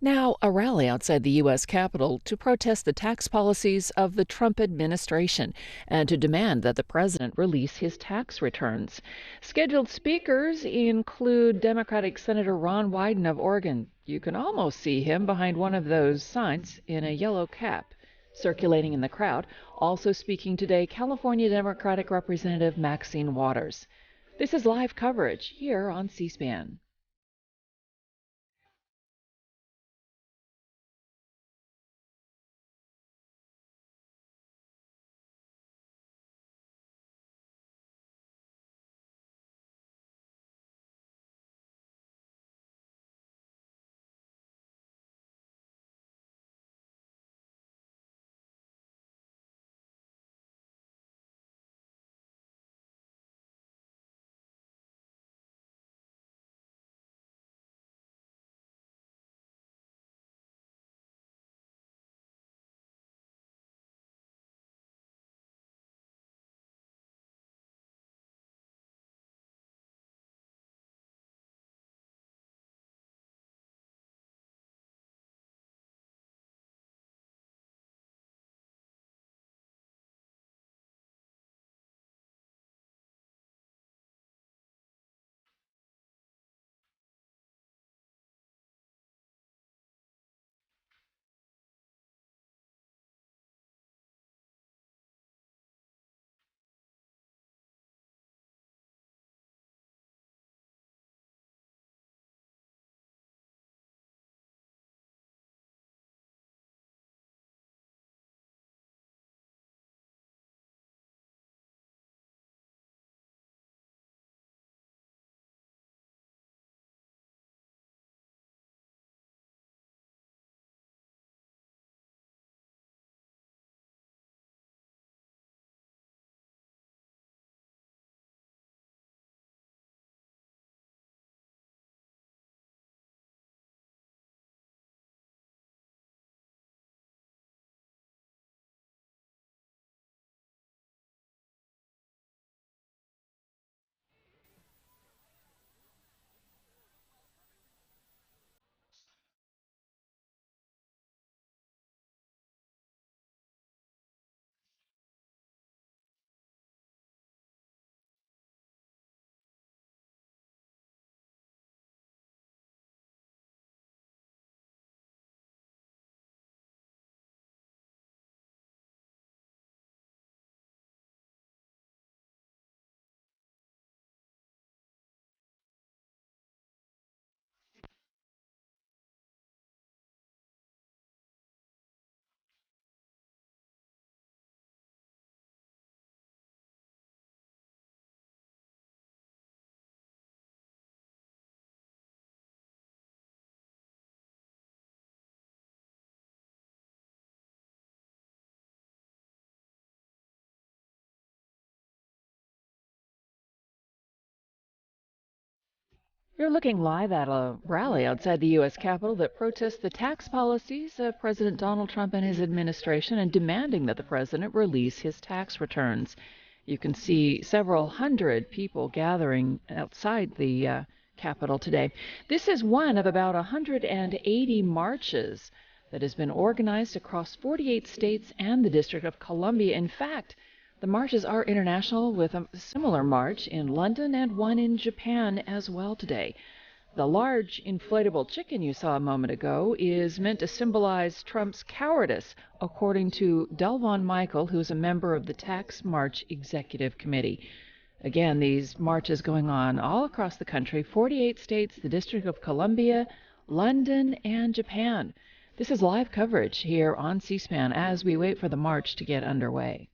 Now, a rally outside the U.S. Capitol to protest the tax policies of the Trump administration and to demand that the president release his tax returns. Scheduled speakers include Democratic Senator Ron Wyden of Oregon. You can almost see him behind one of those signs in a yellow cap. Circulating in the crowd, also speaking today, California Democratic Representative Maxine Waters. This is live coverage here on C-SPAN. You're looking live at a rally outside the U.S. Capitol that protests the tax policies of President Donald Trump and his administration and demanding that the president release his tax returns. You can see several hundred people gathering outside the Capitol today. This is one of about 180 marches that has been organized across 48 states and the District of Columbia. In fact, the marches are international, with a similar march in London and one in Japan as well today. The large inflatable chicken you saw a moment ago is meant to symbolize Trump's cowardice, according to Delvon Michael, who's a member of the Tax March Executive Committee. Again, these marches going on all across the country, 48 states, the District of Columbia, London, and Japan. This is live coverage here on C-SPAN as we wait for the march to get underway.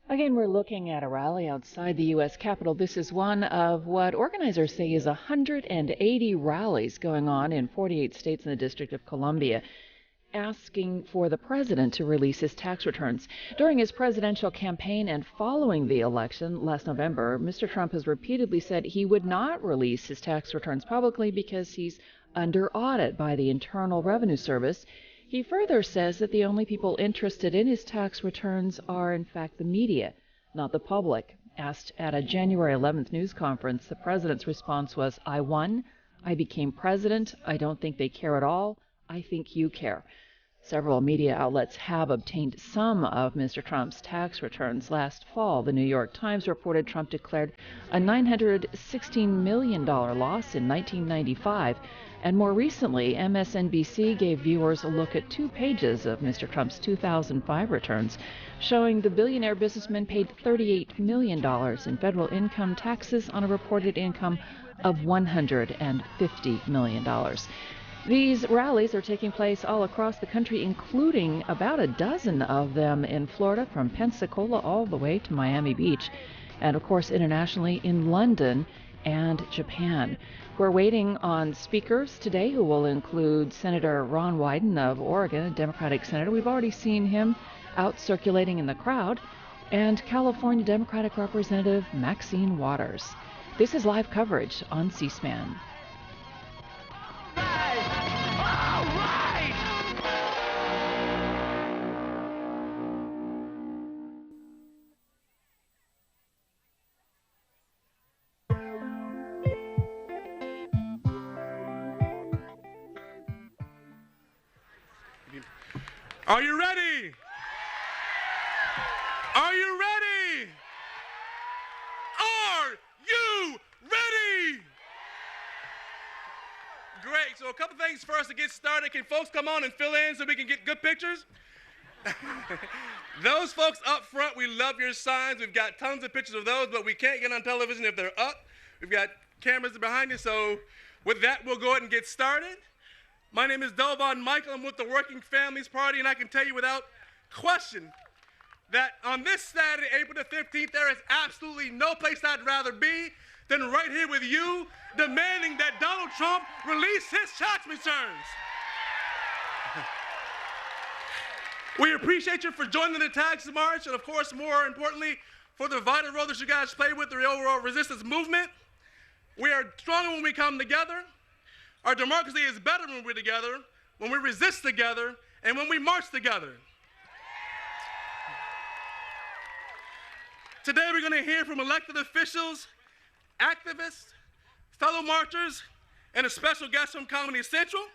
Again, we're looking at a rally outside the U.S. Capitol. This is one of what organizers say is 180 rallies going on in 48 states in the District of Columbia, asking for the president to release his tax returns. During his presidential campaign and following the election last November, Mr. Trump has repeatedly said he would not release his tax returns publicly because he's under audit by the Internal Revenue Service. He further says that the only people interested in his tax returns are, in fact, the media, not the public. Asked at a January 11th news conference, the president's response was, "I won. I became president. I don't think they care at all. I think you care." Several media outlets have obtained some of Mr. Trump's tax returns. Last fall, the New York Times reported Trump declared a $916 million loss in 1995. And more recently, MSNBC gave viewers a look at 2 pages of Mr. Trump's 2005 returns, showing the billionaire businessman paid $38 million in federal income taxes on a reported income of $150 million. These rallies are taking place all across the country, including about a dozen of them in Florida, from Pensacola all the way to Miami Beach, and of course internationally in London and Japan. We're waiting on speakers today who will include Senator Ron Wyden of Oregon, a Democratic senator. We've already seen him out circulating in the crowd, and California Democratic Representative Maxine Waters. This is live coverage on C-SPAN. Are you ready? Are you ready? Are you ready? Great. So a couple things first to get started. Can folks come on and fill in so we can get good pictures? Those folks up front, we love your signs. We've got tons of pictures of those, but we can't get on television if they're up. We've got cameras behind you. So with that, we'll go ahead and get started. My name is Dovon Michael. I'm with the Working Families Party, and I can tell you without question that on this Saturday, April the 15th, there is absolutely no place I'd rather be than right here with you, demanding that Donald Trump release his tax returns. We appreciate you for joining the tax march, and of course, more importantly, for the vital role that you guys play with the overall resistance movement. We are stronger when we come together. Our democracy is better when we're together, when we resist together, and when we march together. Today we're going to hear from elected officials, activists, fellow marchers, and a special guest from Comedy Central.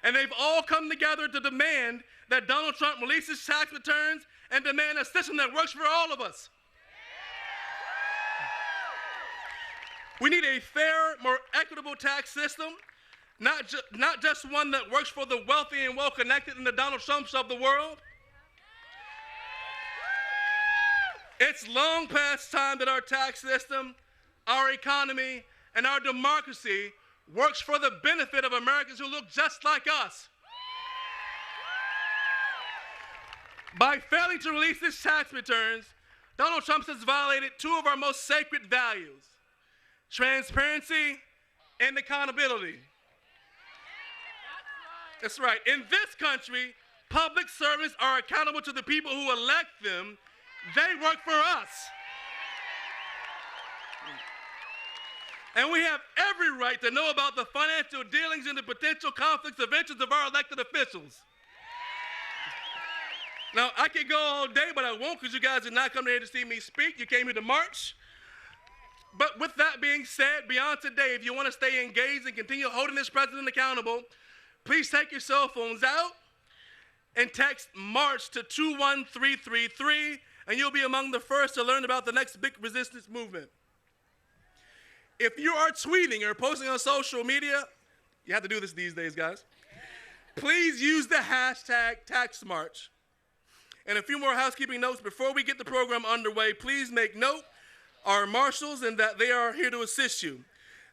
And they've all come together to demand that Donald Trump release his tax returns and demand a system that works for all of us. We need a fair, more equitable tax system, not just one that works for the wealthy and well-connected and the Donald Trumps of the world. It's long past time that our tax system, our economy, and our democracy works for the benefit of Americans who look just like us. By failing to release his tax returns, Donald Trump has violated 2 of our most sacred values: transparency and accountability. That's right. In this country, public servants are accountable to the people who elect them. They work for us. And we have every right to know about the financial dealings and the potential conflicts of interest of our elected officials. Now, I could go all day, but I won't, because you guys did not come here to see me speak. You came here to march. But with that being said, beyond today, if you want to stay engaged and continue holding this president accountable, please take your cell phones out and text MARCH to 21333, and you'll be among the first to learn about the next big resistance movement. If you are tweeting or posting on social media, you have to do this these days, guys, please use the hashtag #TaxMarch. And a few more housekeeping notes before we get the program underway. Please make note our marshals and that they are here to assist you.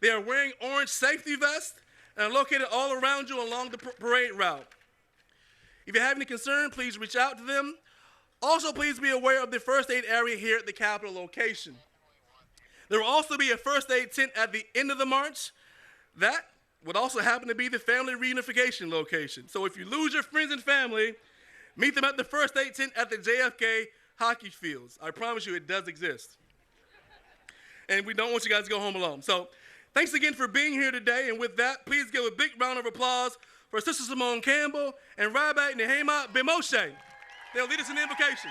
They are wearing orange safety vests and are located all around you along the parade route. If you have any concern, please reach out to them. Also, please be aware of the first aid area here at the Capitol location. There will also be a first aid tent at the end of the march. That would also happen to be the family reunification location. So if you lose your friends and family, meet them at the first aid tent at the JFK hockey fields. I promise you it does exist. And we don't want you guys to go home alone. So thanks again for being here today. And with that, please give a big round of applause for Sister Simone Campbell and Rabbi Nehemiah Ben Moshe. They'll lead us in the invocation.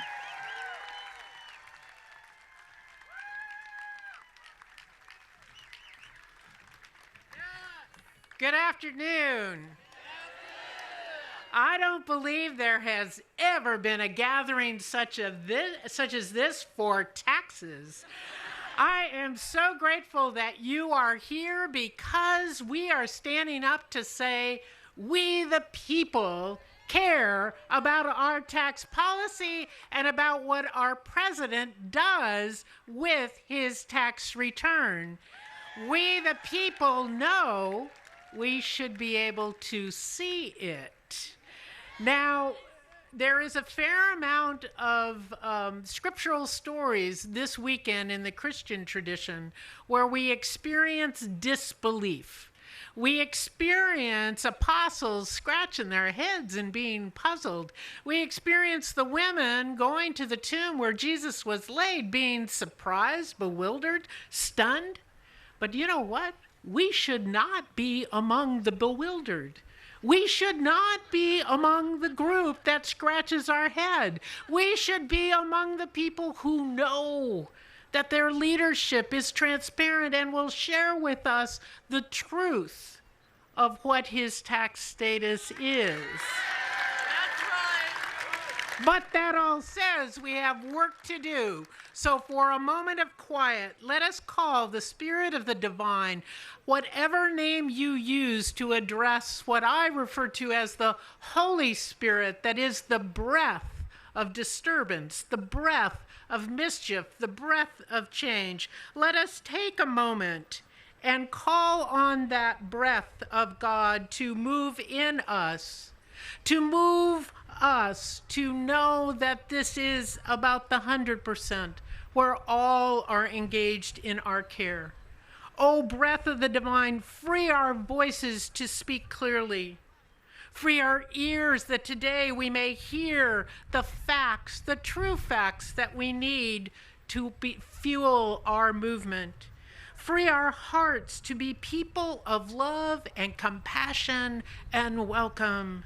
Good afternoon. I don't believe there has ever been a gathering such as this for taxes. I am so grateful that you are here because we are standing up to say we the people care about our tax policy and about what our president does with his tax return. We the people know we should be able to see it. Now, there is a fair amount of scriptural stories this weekend in the Christian tradition where we experience disbelief. We experience apostles scratching their heads and being puzzled. We experience the women going to the tomb where Jesus was laid, being surprised, bewildered, stunned. But you know what? We should not be among the bewildered. We should not be among the group that scratches our head. We should be among the people who know that their leadership is transparent and will share with us the truth of what his tax status is. That's right. But that all says we have work to do. So for a moment of quiet, let us call the Spirit of the Divine, whatever name you use to address what I refer to as the Holy Spirit, that is the breath of disturbance, the breath of mischief, the breath of change. Let us take a moment and call on that breath of God to move in us, to move us to know that this is about the 100%, where all are engaged in our care. O breath of the divine, free our voices to speak clearly. Free our ears that today we may hear the facts, the true facts that we need to fuel our movement. Free our hearts to be people of love and compassion and welcome.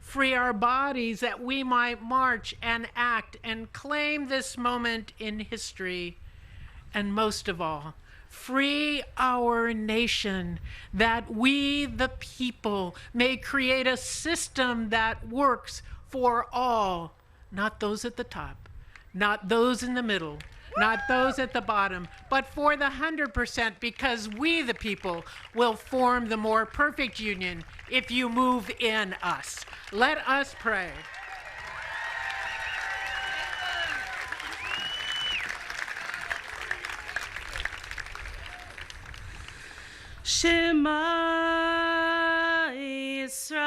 Free our bodies that we might march and act and claim this moment in history. And most of all, free our nation that we, the people, may create a system that works for all, not those at the top, not those in the middle, not those at the bottom, but for the 100%, because we, the people, will form the more perfect union if you move in us. Let us pray. Shema Yisrael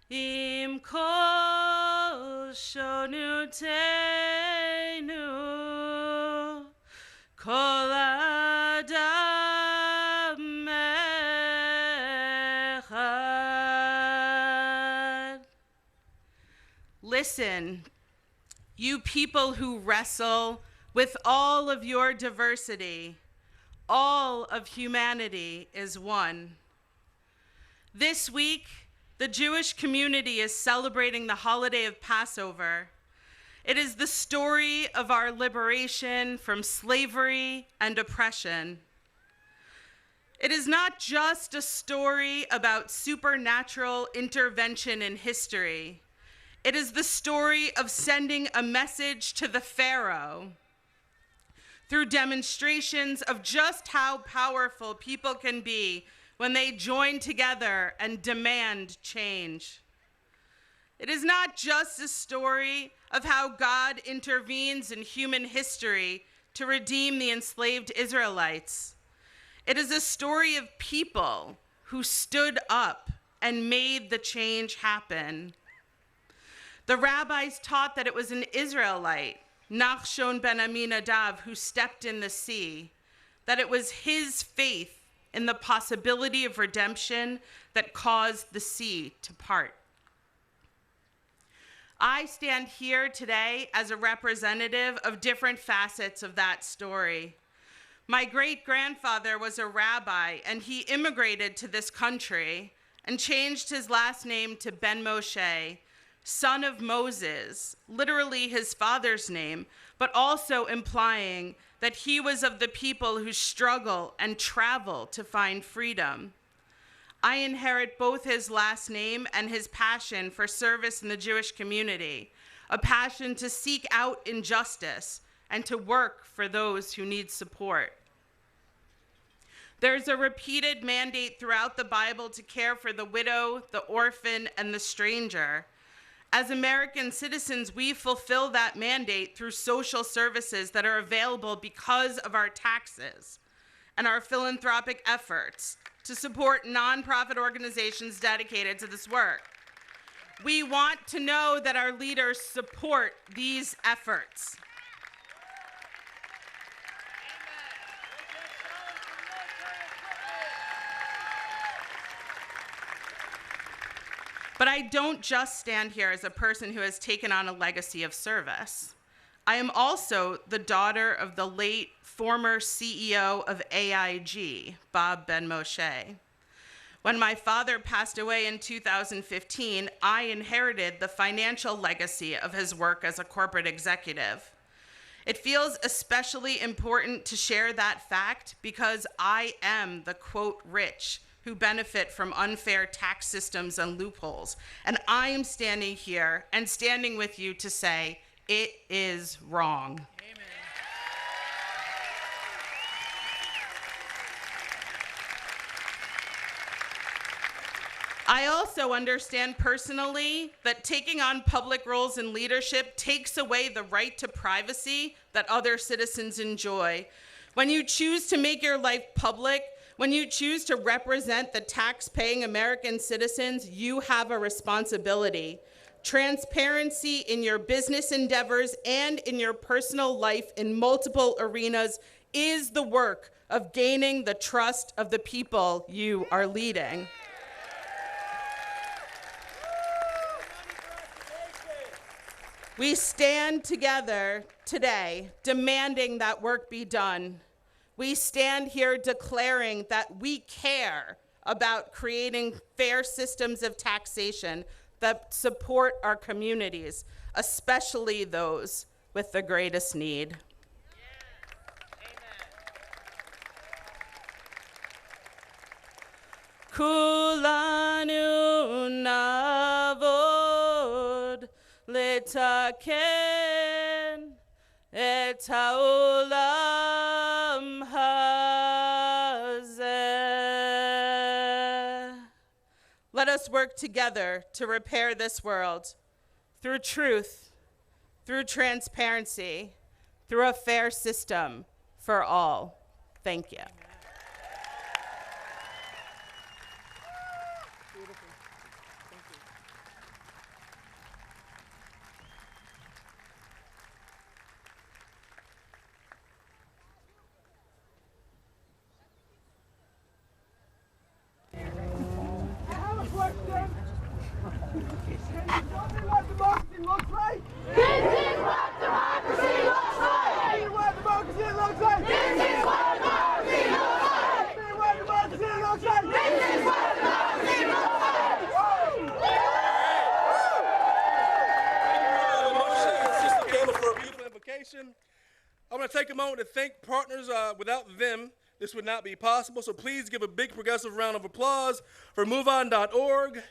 im kol shonuteinu kol adam echad. Listen, you people who wrestle with all of your diversity. All of humanity is one. This week, the Jewish community is celebrating the holiday of Passover. It is the story of our liberation from slavery and oppression. It is not just a story about supernatural intervention in history. It is the story of sending a message to the Pharaoh through demonstrations of just how powerful people can be when they join together and demand change. It is not just a story of how God intervenes in human history to redeem the enslaved Israelites. It is a story of people who stood up and made the change happen. The rabbis taught that it was an Israelite, Nachshon ben Aminadav, who stepped in the sea, that it was his faith in the possibility of redemption that caused the sea to part. I stand here today as a representative of different facets of that story. My great-grandfather was a rabbi, and he immigrated to this country and changed his last name to Ben Moshe, son of Moses, literally his father's name, but also implying that he was of the people who struggle and travel to find freedom. I inherit both his last name and his passion for service in the Jewish community, a passion to seek out injustice and to work for those who need support. There's a repeated mandate throughout the Bible to care for the widow, the orphan, and the stranger. As American citizens, we fulfill that mandate through social services that are available because of our taxes and our philanthropic efforts to support nonprofit organizations dedicated to this work. We want to know that our leaders support these efforts. But I don't just stand here as a person who has taken on a legacy of service. I am also the daughter of the late former CEO of AIG, Bob Ben Moshe. When my father passed away in 2015, I inherited the financial legacy of his work as a corporate executive. It feels especially important to share that fact because I am the, quote, rich who benefit from unfair tax systems and loopholes. And I am standing here and standing with you to say, it is wrong. Amen. I also understand personally that taking on public roles in leadership takes away the right to privacy that other citizens enjoy. When you choose to make your life public, when you choose to represent the tax-paying American citizens, you have a responsibility. Transparency in your business endeavors and in your personal life in multiple arenas is the work of gaining the trust of the people you are leading. We stand together today demanding that work be done. We stand here declaring that we care about creating fair systems of taxation that support our communities, especially those with the greatest need. Kulanu navod letaken et haolam hazeh. Let us work together to repair this world through truth, through transparency, through a fair system for all. Thank you. I want to take a moment to thank partners. Without them, this would not be possible. So please give a big progressive round of applause for MoveOn.org,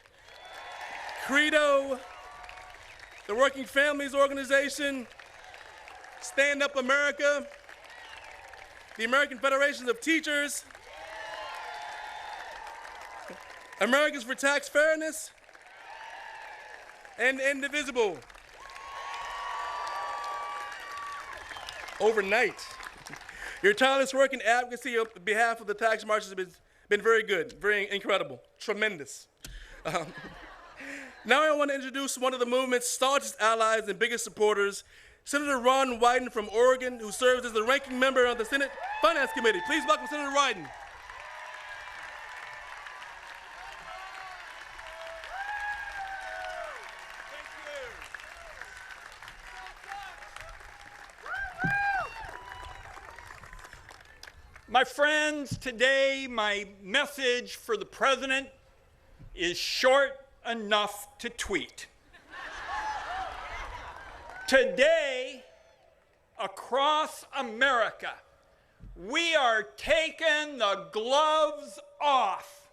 Credo, the Working Families Organization, Stand Up America, the American Federation of Teachers, Americans for Tax Fairness, and Indivisible. Overnight. Your tireless work and advocacy on behalf of the tax marches has been very good, very incredible, tremendous. Now I want to introduce one of the movement's staunchest allies and biggest supporters, Senator Ron Wyden from Oregon, who serves as the ranking member on the Senate Finance Committee. Please welcome Senator Wyden. My friends, today my message for the president is short enough to tweet. Today, across America, we are taking the gloves off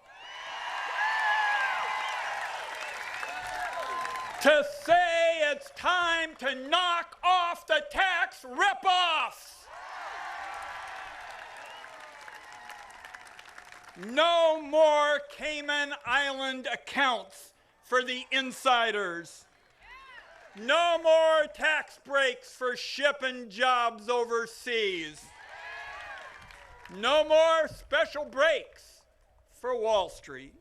to say it's time to knock off the tax ripoffs. No more Cayman Island accounts for the insiders. No more tax breaks for shipping jobs overseas. No more special breaks for Wall Street.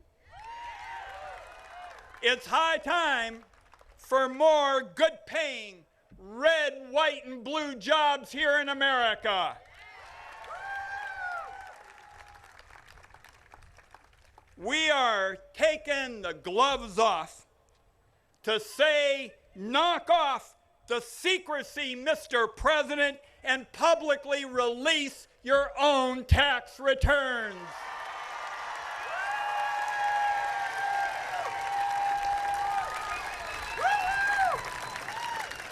It's high time for more good-paying red, white, and blue jobs here in America. We are taking the gloves off to say, knock off the secrecy, Mr. President, and publicly release your own tax returns.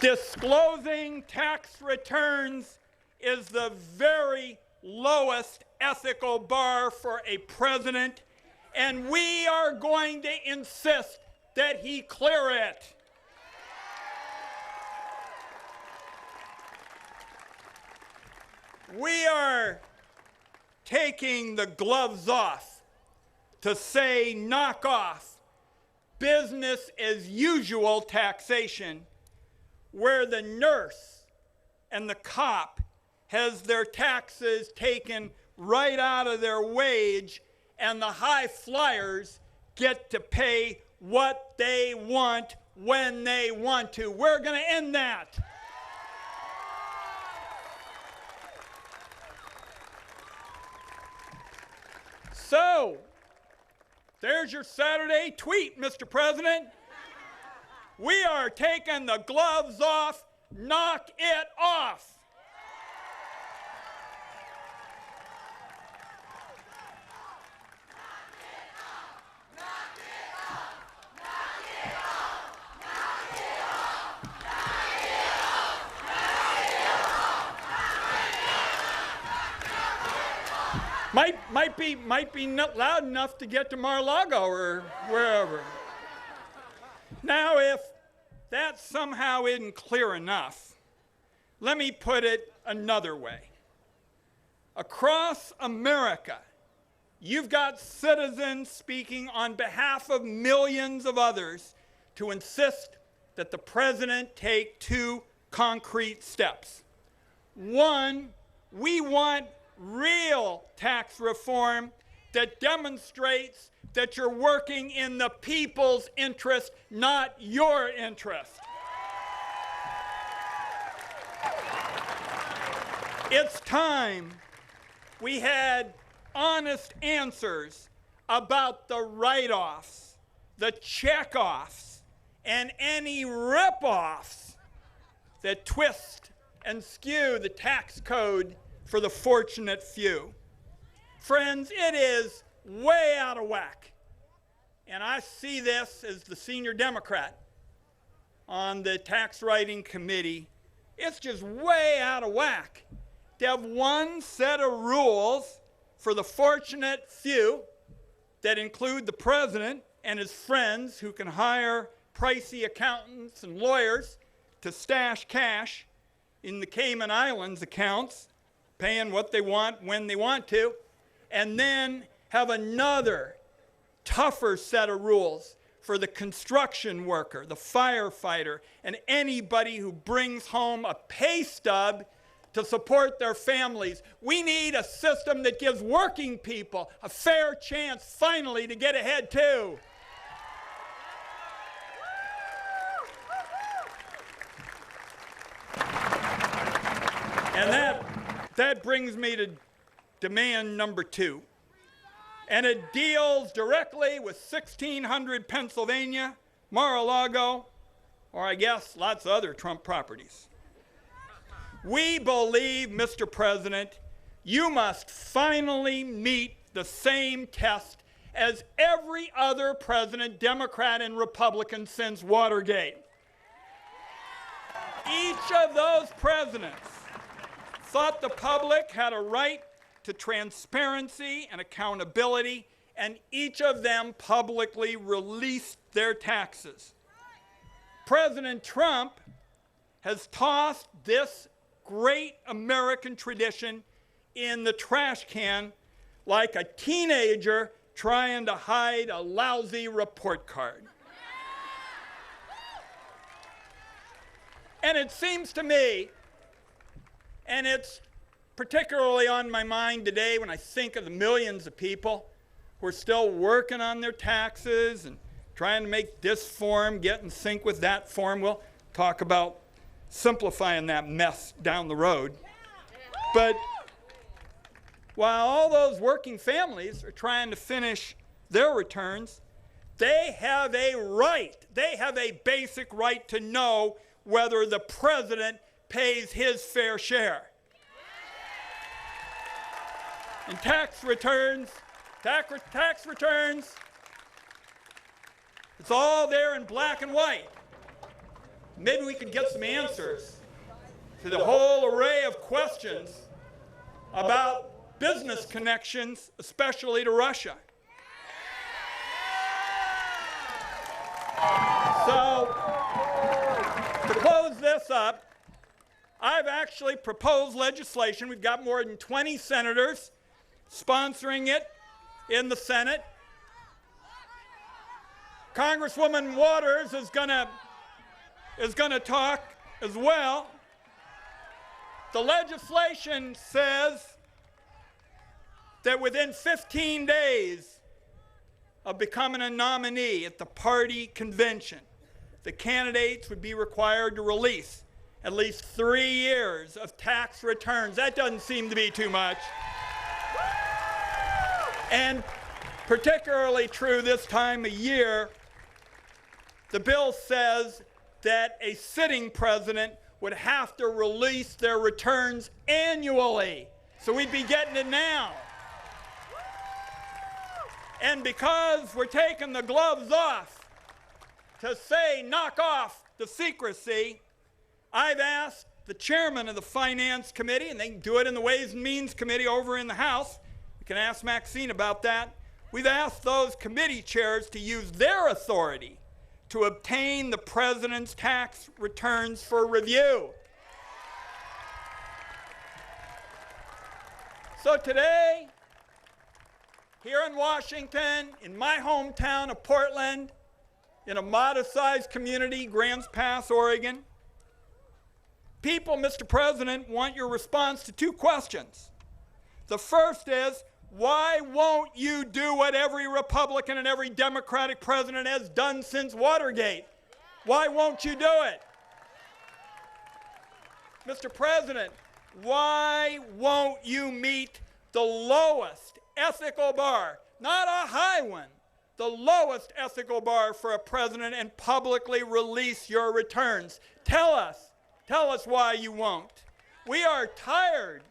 Disclosing tax returns is the very lowest ethical bar for a president, and we are going to insist that he clear it. We are taking the gloves off to say knock off business as usual taxation, where the nurse and the cop has their taxes taken right out of their wage, and the high flyers get to pay what they want when they want to. We're going to end that. So, there's your Saturday tweet, Mr. President. We are taking the gloves off. Knock it off. Might be not loud enough to get to Mar-a-Lago or wherever. Now, if that somehow isn't clear enough, let me put it another way. Across America, you've got citizens speaking on behalf of millions of others to insist that the president take two concrete steps. One, we want real tax reform that demonstrates that you're working in the people's interest, not your interest. It's time we had honest answers about the write-offs, the check-offs, and any rip-offs that twist and skew the tax code for the fortunate few. Friends, it is way out of whack. And I see this as the senior Democrat on the tax writing committee. It's just way out of whack to have one set of rules for the fortunate few that include the president and his friends who can hire pricey accountants and lawyers to stash cash in the Cayman Islands accounts, paying what they want when they want to, and then have another tougher set of rules for the construction worker, the firefighter, and anybody who brings home a pay stub to support their families. We need a system that gives working people a fair chance finally to get ahead too. And that brings me to demand number 2. And it deals directly with 1600 Pennsylvania, Mar-a-Lago, or I guess lots of other Trump properties. We believe, Mr. President, you must finally meet the same test as every other president, Democrat and Republican, since Watergate. Each of those presidents thought the public had a right to transparency and accountability, and each of them publicly released their taxes. President Trump has tossed this great American tradition in the trash can like a teenager trying to hide a lousy report card. And it seems to me, and it's particularly on my mind today when I think of the millions of people who are still working on their taxes and trying to make this form get in sync with that form. We'll talk about simplifying that mess down the road. But while all those working families are trying to finish their returns, they have a right, they have a basic right to know whether the president pays his fair share. And tax returns, it's all there in black and white. Maybe we could get some answers to the whole array of questions about business connections, especially to Russia. So, to close this up, I've actually proposed legislation. We've got more than 20 senators sponsoring it in the Senate. Congresswoman Waters is gonna talk as well. The legislation says that within 15 days of becoming a nominee at the party convention, the candidates would be required to release at least 3 years of tax returns. That doesn't seem to be too much. And particularly true this time of year, the bill says that a sitting president would have to release their returns annually. So we'd be getting it now. And because we're taking the gloves off to say knock off the secrecy, I've asked the chairman of the Finance Committee, and they can do it in the Ways and Means Committee over in the House. You can ask Maxine about that. We've asked those committee chairs to use their authority to obtain the president's tax returns for review. So today, here in Washington, in my hometown of Portland, in a modest-sized community, Grants Pass, Oregon, people, Mr. President, want your response to 2 questions. The first is, why won't you do what every Republican and every Democratic president has done since Watergate? Why won't you do it? Mr. President, why won't you meet the lowest ethical bar, not a high one, the lowest ethical bar for a president, and publicly release your returns? Tell us why you won't. We are tired,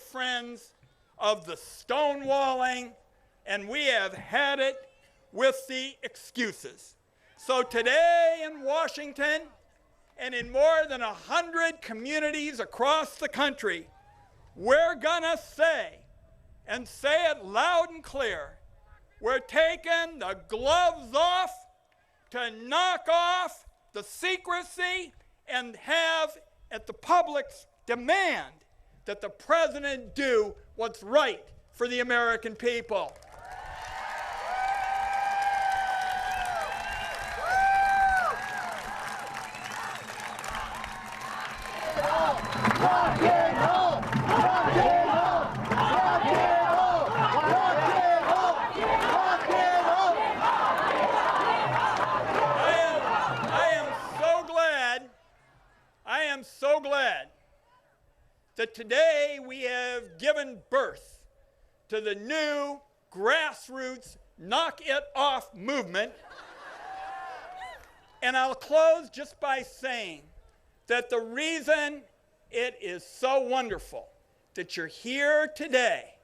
friends, of the stonewalling, and we have had it with the excuses. So today in Washington, and in more than 100 communities across the country, we're gonna say, and say it loud and clear, we're taking the gloves off to knock off the secrecy and have, at the public's demand, that the president do what's right for the American people. I am so glad that today we have given birth to the new grassroots knock it off movement. And I'll close just by saying that the reason it is so wonderful that you're here today,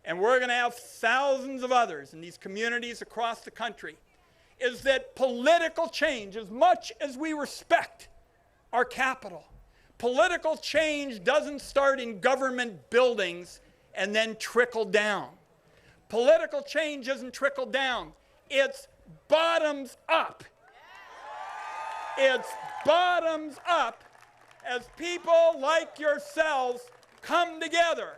and we're going to have thousands of others in these communities across the country, is that political change, as much as we respect our capital, political change doesn't start in government buildings and then trickle down. Political change isn't trickle down. It's bottoms up. It's bottoms up as people like yourselves come together.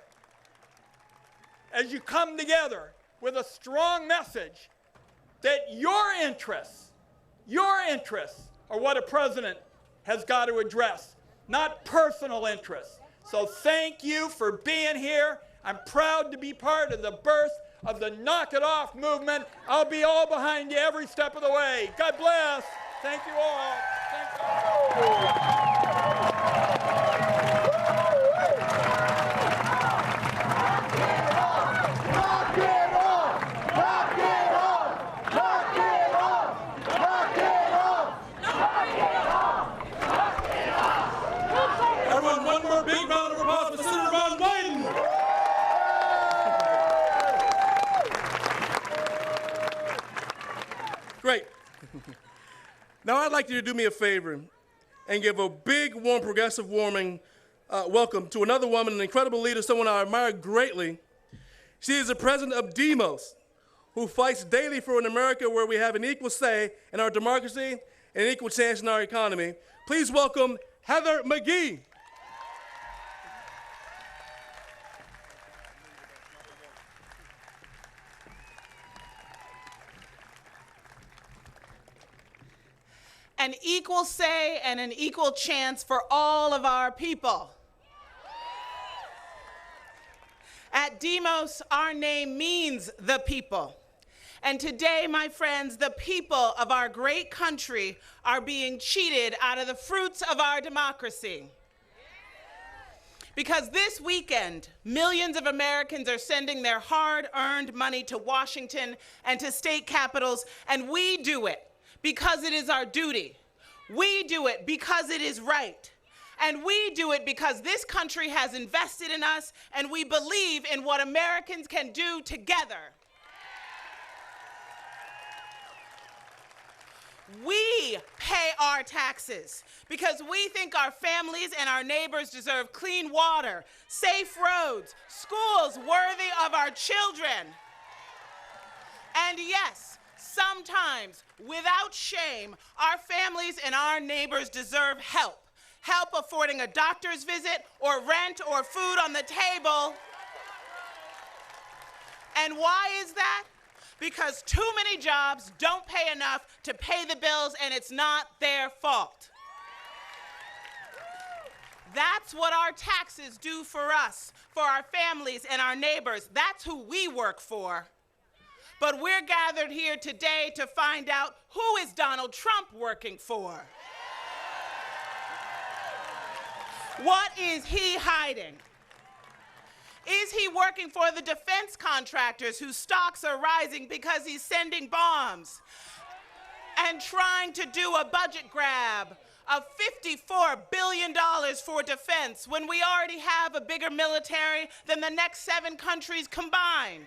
As you come together with a strong message that your interests are what a president has got to address, not personal interests. So thank you for being here. I'm proud to be part of the birth of the Knock It Off movement. I'll be all behind you every step of the way. God bless. Thank you all. Thank you. Everyone, one more big round of applause for Senator Ron Wyden. Great. Now I'd like you to do me a favor and give a big, warm, progressive welcome to another woman, an incredible leader, someone I admire greatly. She is the president of Demos, who fights daily for an America where we have an equal say in our democracy and an equal chance in our economy. Please welcome Heather McGhee. An equal say and an equal chance for all of our people. At Demos, our name means the people. And today, my friends, the people of our great country are being cheated out of the fruits of our democracy. Because this weekend, millions of Americans are sending their hard-earned money to Washington and to state capitals, and we do it because it is our duty. We do it because it is right. And we do it because this country has invested in us and we believe in what Americans can do together. We pay our taxes because we think our families and our neighbors deserve clean water, safe roads, schools worthy of our children. And yes, sometimes, without shame, our families and our neighbors deserve help. Help affording a doctor's visit or rent or food on the table. And why is that? Because too many jobs don't pay enough to pay the bills, and it's not their fault. That's what our taxes do for us, for our families and our neighbors. That's who we work for. But we're gathered here today to find out who is Donald Trump working for. What is he hiding? Is he working for the defense contractors whose stocks are rising because he's sending bombs and trying to do a budget grab of $54 billion for defense when we already have a bigger military than the next 7 countries combined?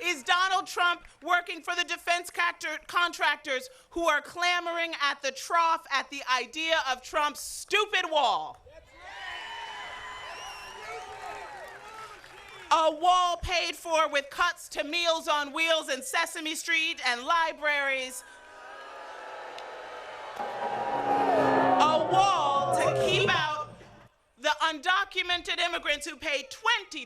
Is Donald Trump working for the defense contractors who are clamoring at the trough at the idea of Trump's stupid wall? A wall paid for with cuts to Meals on Wheels and Sesame Street and libraries. A wall to keep out the undocumented immigrants who pay $23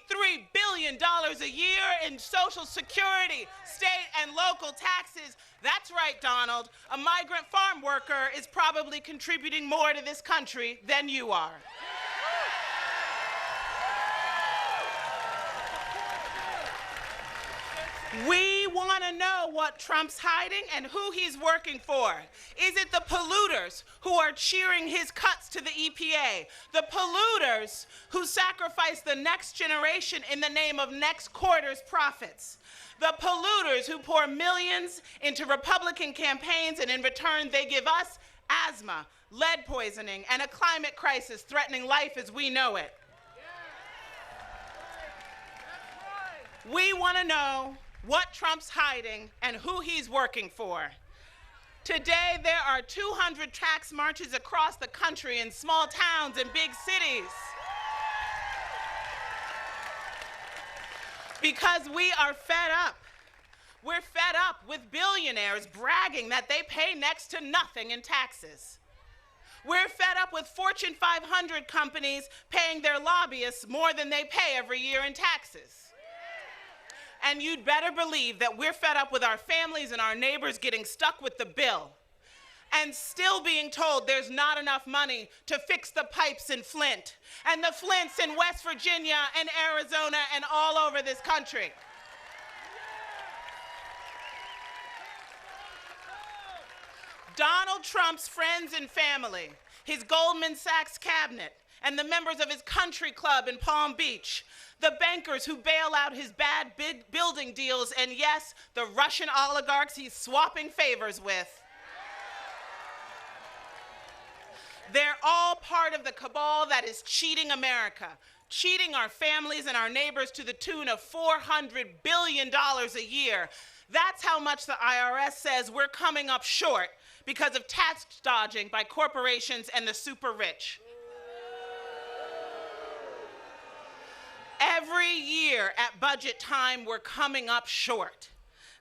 billion a year in Social Security, state and local taxes. That's right, Donald. A migrant farm worker is probably contributing more to this country than you are. We want to know what Trump's hiding and who he's working for. Is it the polluters who are cheering his cuts to the EPA? The polluters who sacrifice the next generation in the name of next quarter's profits? The polluters who pour millions into Republican campaigns and in return they give us asthma, lead poisoning, and a climate crisis threatening life as we know it? We want to know what Trump's hiding and who he's working for. Today, there are 200 tax marches across the country in small towns and big cities. Because we are fed up. We're fed up with billionaires bragging that they pay next to nothing in taxes. We're fed up with Fortune 500 companies paying their lobbyists more than they pay every year in taxes. And you'd better believe that we're fed up with our families and our neighbors getting stuck with the bill and still being told there's not enough money to fix the pipes in Flint and the Flints in West Virginia and Arizona and all over this country. Donald Trump's friends and family, his Goldman Sachs cabinet, and the members of his country club in Palm Beach, the bankers who bail out his bad building deals, and yes, the Russian oligarchs he's swapping favors with. They're all part of the cabal that is cheating America, cheating our families and our neighbors to the tune of $400 billion a year. That's how much the IRS says we're coming up short because of tax dodging by corporations and the super rich. Every year at budget time, we're coming up short.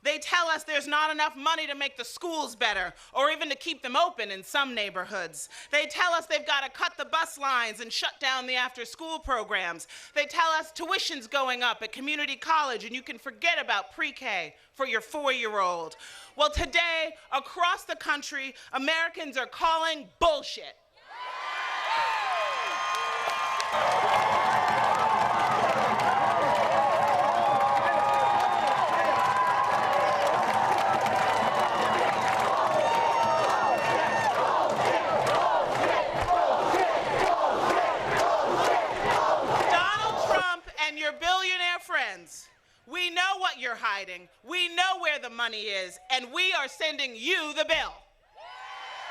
They tell us there's not enough money to make the schools better or even to keep them open in some neighborhoods. They tell us they've got to cut the bus lines and shut down the after-school programs. They tell us tuition's going up at community college and you can forget about pre-K for your 4-year-old. Well, today, across the country, Americans are calling bullshit. We know what you're hiding. We know where the money is, and we are sending you the bill.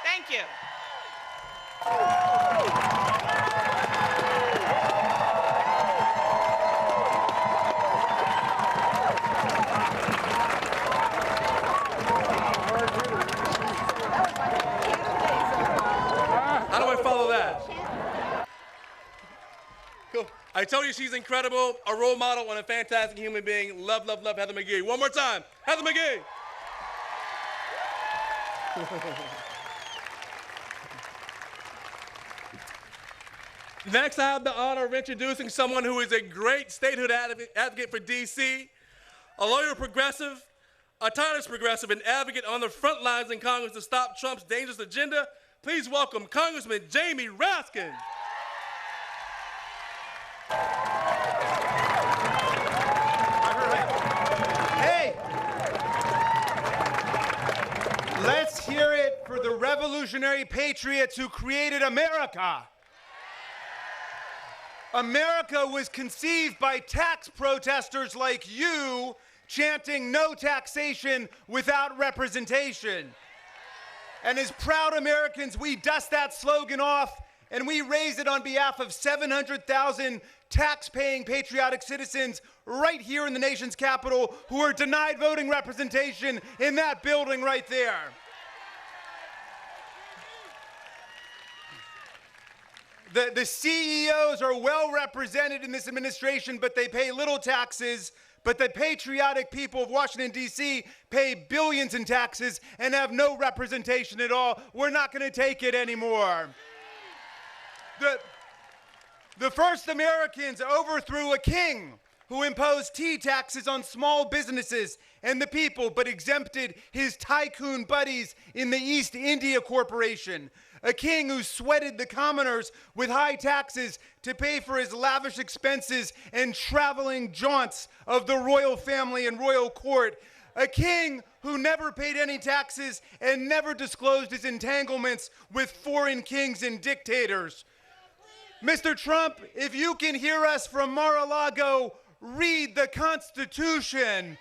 Thank you. How do I follow that? Cool. I told you she's incredible, a role model, and a fantastic human being. Love, love, love Heather McGhee. One more time, Heather McGhee. Next, I have the honor of introducing someone who is a great statehood advocate for D.C., a lawyer progressive, a tireless progressive, and advocate on the front lines in Congress to stop Trump's dangerous agenda. Please welcome Congressman Jamie Raskin. Hey! Let's hear it for the revolutionary patriots who created America. America was conceived by tax protesters like you chanting no taxation without representation. And as proud Americans, we dust that slogan off and we raise it on behalf of 700,000 tax-paying patriotic citizens right here in the nation's capital who are denied voting representation in that building right there. The CEOs are well represented in this administration, but they pay little taxes. But the patriotic people of Washington, D.C. pay billions in taxes and have no representation at all. We're not going to take it anymore. The first Americans overthrew a king who imposed tea taxes on small businesses and the people, but exempted his tycoon buddies in the East India Corporation. A king who sweated the commoners with high taxes to pay for his lavish expenses and traveling jaunts of the royal family and royal court. A king who never paid any taxes and never disclosed his entanglements with foreign kings and dictators. Mr. Trump, if you can hear us from Mar-a-Lago, read the Constitution.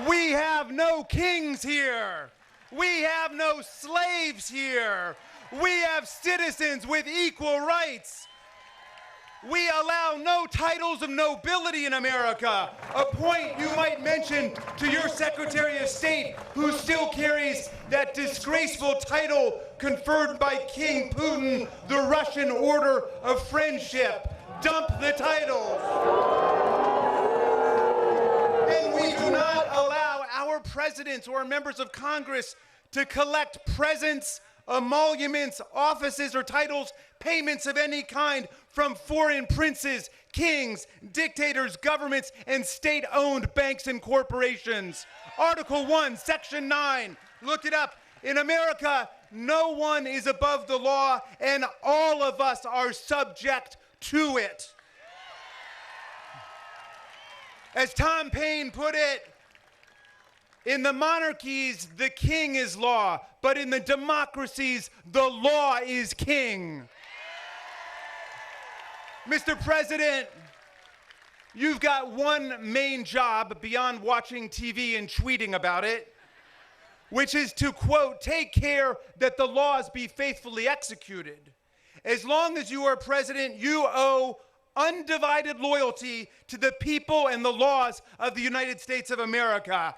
We have no kings here. We have no slaves here. We have citizens with equal rights. We allow no titles of nobility in America, a point you might mention to your Secretary of State, who still carries that disgraceful title conferred by King Putin, the Russian Order of Friendship. Dump the title. And we do not allow our presidents or members of Congress to collect presents, emoluments, offices, or titles, payments of any kind from foreign princes, kings, dictators, governments, and state-owned banks and corporations. Article 1, Section 9, look it up. In America, no one is above the law, and all of us are subject to it. As Tom Paine put it, in the monarchies, the king is law, but in the democracies, the law is king. Mr. President, you've got one main job beyond watching TV and tweeting about it, which is to, quote, take care that the laws be faithfully executed. As long as you are president, you owe undivided loyalty to the people and the laws of the United States of America.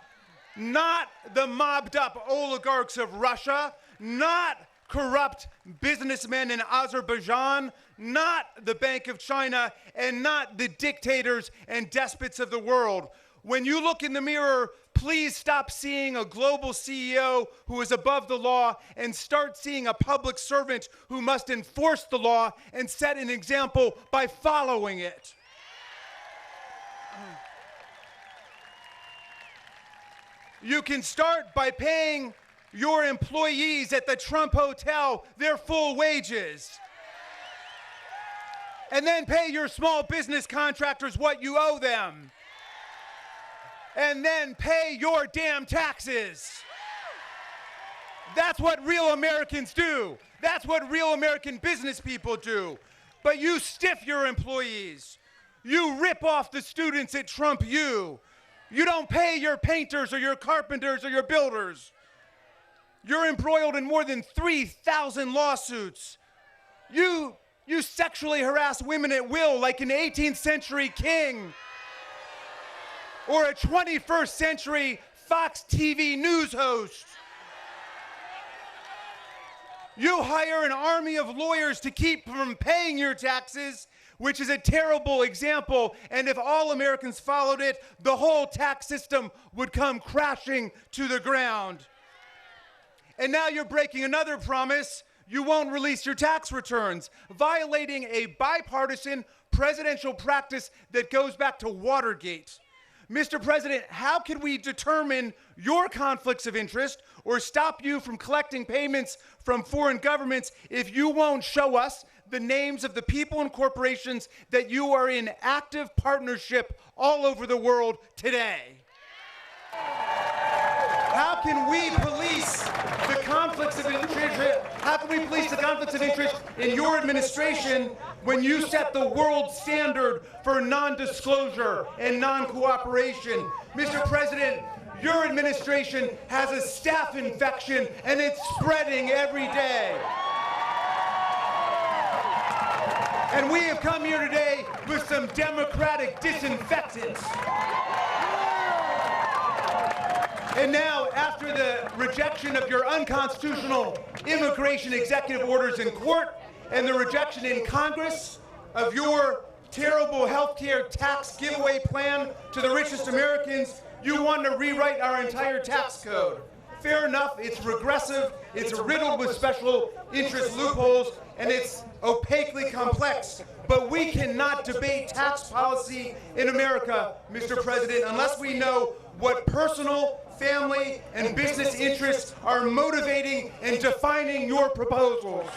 Not the mobbed up oligarchs of Russia, not corrupt businessmen in Azerbaijan, not the Bank of China, and not the dictators and despots of the world. When you look in the mirror, please stop seeing a global CEO who is above the law and start seeing a public servant who must enforce the law and set an example by following it. You can start by paying your employees at the Trump Hotel their full wages. And then pay your small business contractors what you owe them. And then pay your damn taxes. That's what real Americans do. That's what real American business people do. But you stiff your employees. You rip off the students at Trump U. You don't pay your painters or your carpenters or your builders. You're embroiled in more than 3,000 lawsuits. You sexually harass women at will like an 18th century king or a 21st century Fox TV news host. You hire an army of lawyers to keep from paying your taxes, which is a terrible example, and if all Americans followed it, the whole tax system would come crashing to the ground. And now you're breaking another promise. You won't release your tax returns, violating a bipartisan presidential practice that goes back to Watergate. Mr. President, how can we determine your conflicts of interest or stop you from collecting payments from foreign governments if you won't show us the names of the people and corporations that you are in active partnership all over the world today? How can we police the conflicts of interest? How can we police the conflicts of interest in your administration when you set the world standard for non-disclosure and non-cooperation? Mr. President, your administration has a staph infection and it's spreading every day. And we have come here today with some democratic disinfectants. And now, after the rejection of your unconstitutional immigration executive orders in court and the rejection in Congress of your terrible health care tax giveaway plan to the richest Americans, you want to rewrite our entire tax code. Fair enough, it's regressive, it's riddled with special interest loopholes, and it's opaquely complex. But we cannot debate tax policy in America, Mr. President, unless we know what personal, family, and business interests are motivating and defining your proposals.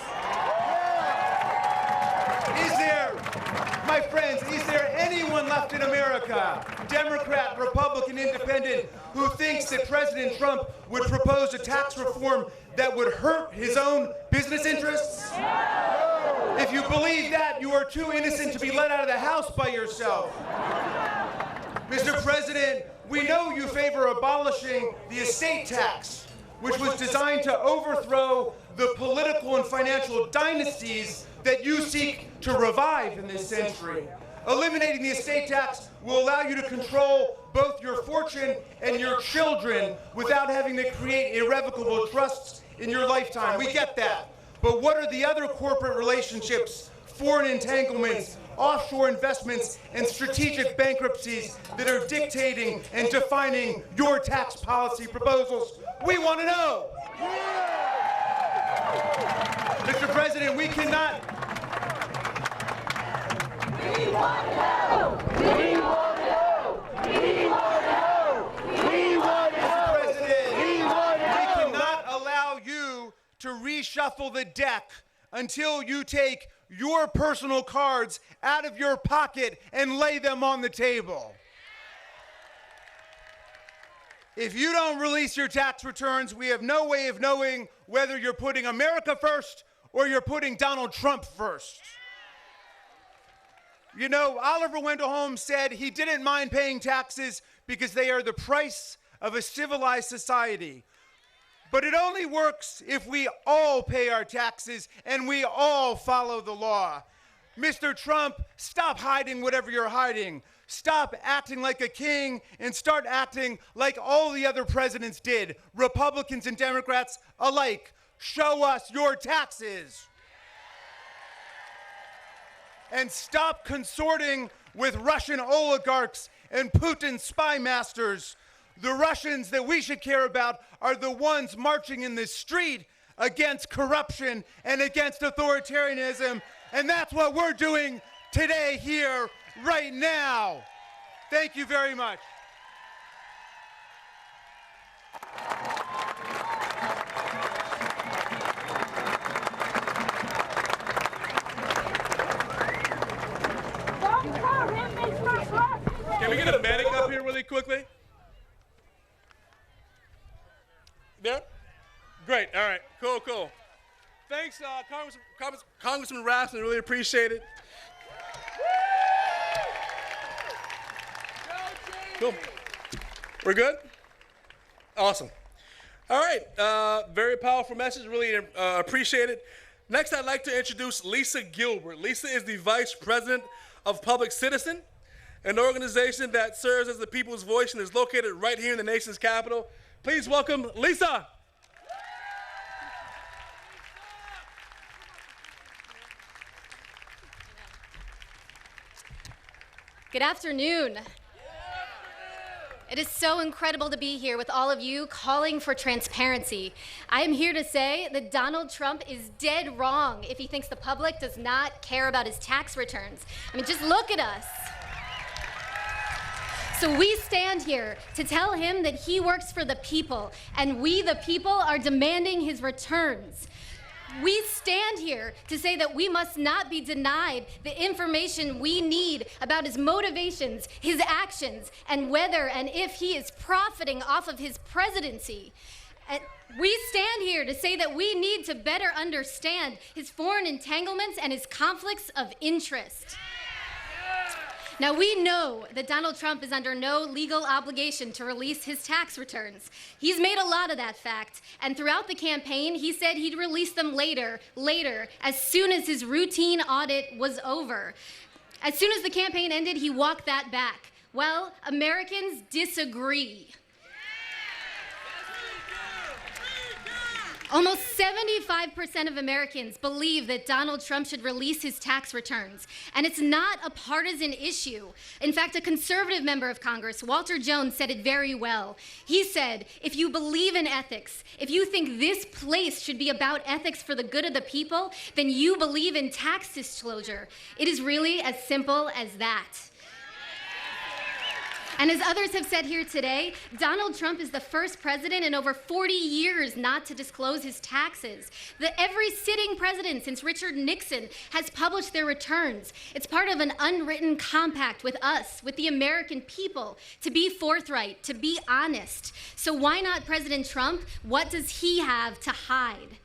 My friends, is there anyone left in America, Democrat, Republican, Independent, who thinks that President Trump would propose a tax reform that would hurt his own business interests? If you believe that, you are too innocent to be let out of the house by yourself. Mr. President, we know you favor abolishing the estate tax, which was designed to overthrow the political and financial dynasties that you seek to revive in this century. Eliminating the estate tax will allow you to control both your fortune and your children without having to create irrevocable trusts in your lifetime. We get that. But what are the other corporate relationships, foreign entanglements, offshore investments, and strategic bankruptcies that are dictating and defining your tax policy proposals? We want to know. Mr. President, we cannot. We want to know. We want to know. We want to know. We want to know. Mr. President, we cannot allow you to reshuffle the deck until you take your personal cards out of your pocket and lay them on the table. If you don't release your tax returns, we have no way of knowing whether you're putting America first or you're putting Donald Trump first. You know, Oliver Wendell Holmes said he didn't mind paying taxes because they are the price of a civilized society. But it only works if we all pay our taxes and we all follow the law. Mr. Trump, stop hiding whatever you're hiding. Stop acting like a king and start acting like all the other presidents did, Republicans and Democrats alike. Show us your taxes. And stop consorting with Russian oligarchs and Putin's spy masters. The Russians that we should care about are the ones marching in the street against corruption and against authoritarianism. And that's what we're doing today here, right now. Thank you very much. Can we get a medic up here really quickly? There? Great. All right. Cool, cool. Thanks, Congressman Raskin. Really appreciate it. Cool. We're good? Awesome. All right. Very powerful message. Really appreciate it. Next, I'd like to introduce Lisa Gilbert. Lisa is the Vice President of Public Citizen, an organization that serves as the people's voice and is located right here in the nation's capital. Please welcome Lisa. Good afternoon. It is so incredible to be here with all of you calling for transparency. I am here to say that Donald Trump is dead wrong if he thinks the public does not care about his tax returns. I mean, just look at us. So we stand here to tell him that he works for the people, and we, the people, are demanding his returns. We stand here to say that we must not be denied the information we need about his motivations, his actions, and whether and if he is profiting off of his presidency. And we stand here to say that we need to better understand his foreign entanglements and his conflicts of interest. Now, we know that Donald Trump is under no legal obligation to release his tax returns. He's made a lot of that fact, and throughout the campaign, he said he'd release them later, as soon as his routine audit was over. As soon as the campaign ended, he walked that back. Well, Americans disagree. Almost 75% of Americans believe that Donald Trump should release his tax returns, and it's not a partisan issue. In fact, a conservative member of Congress, Walter Jones, said it very well. He said, if you believe in ethics, if you think this place should be about ethics for the good of the people, then you believe in tax disclosure. It is really as simple as that. And as others have said here today, Donald Trump is the first president in over 40 years not to disclose his taxes. Every sitting president since Richard Nixon has published their returns. It's part of an unwritten compact with us, with the American people, to be forthright, to be honest. So why not President Trump? What does he have to hide?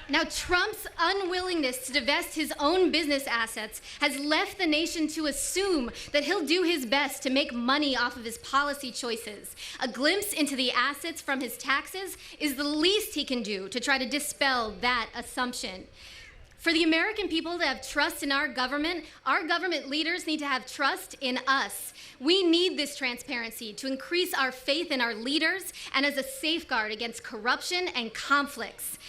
Now, Trump's unwillingness to divest his own business assets has left the nation to assume that he'll do his best to make money off of his policy choices. A glimpse into the assets from his taxes is the least he can do to try to dispel that assumption. For the American people to have trust in our government leaders need to have trust in us. We need this transparency to increase our faith in our leaders and as a safeguard against corruption and conflicts.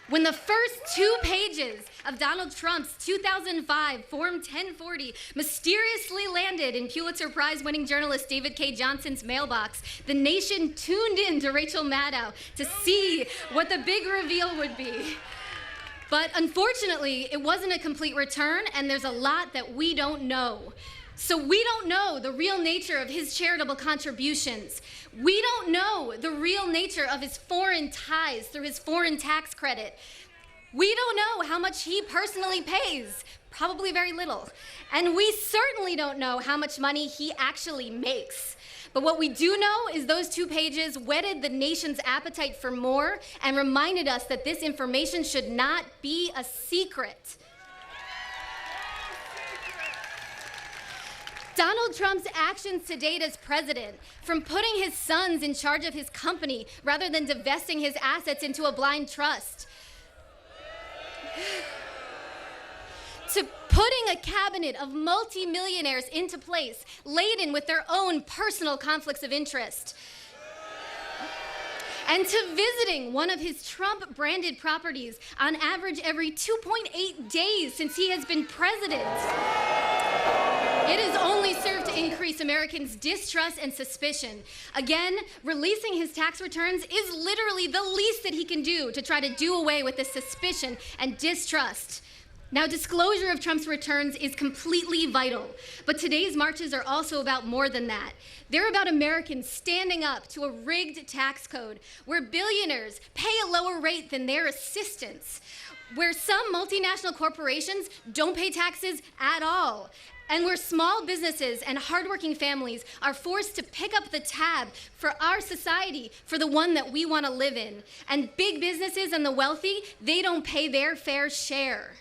When the first 2 pages of Donald Trump's 2005 Form 1040 mysteriously landed in Pulitzer Prize-winning journalist David K. Johnson's mailbox, the nation tuned in to Rachel Maddow to see what the big reveal would be. But unfortunately, it wasn't a complete return, and there's a lot that we don't know. So we don't know the real nature of his charitable contributions. We don't know the real nature of his foreign ties through his foreign tax credit. We don't know how much he personally pays, probably very little. And we certainly don't know how much money he actually makes. But what we do know is those 2 pages whetted the nation's appetite for more and reminded us that this information should not be a secret. Donald Trump's actions to date as president, from putting his sons in charge of his company rather than divesting his assets into a blind trust, to putting a cabinet of multimillionaires into place laden with their own personal conflicts of interest, and to visiting one of his Trump-branded properties on average every 2.8 days since he has been president. It has only served to increase Americans' distrust and suspicion. Again, releasing his tax returns is literally the least that he can do to try to do away with this suspicion and distrust. Now, disclosure of Trump's returns is completely vital, but today's marches are also about more than that. They're about Americans standing up to a rigged tax code where billionaires pay a lower rate than their assistants, where some multinational corporations don't pay taxes at all, and where small businesses and hardworking families are forced to pick up the tab for our society, for the one that we want to live in. And big businesses and the wealthy, they don't pay their fair share.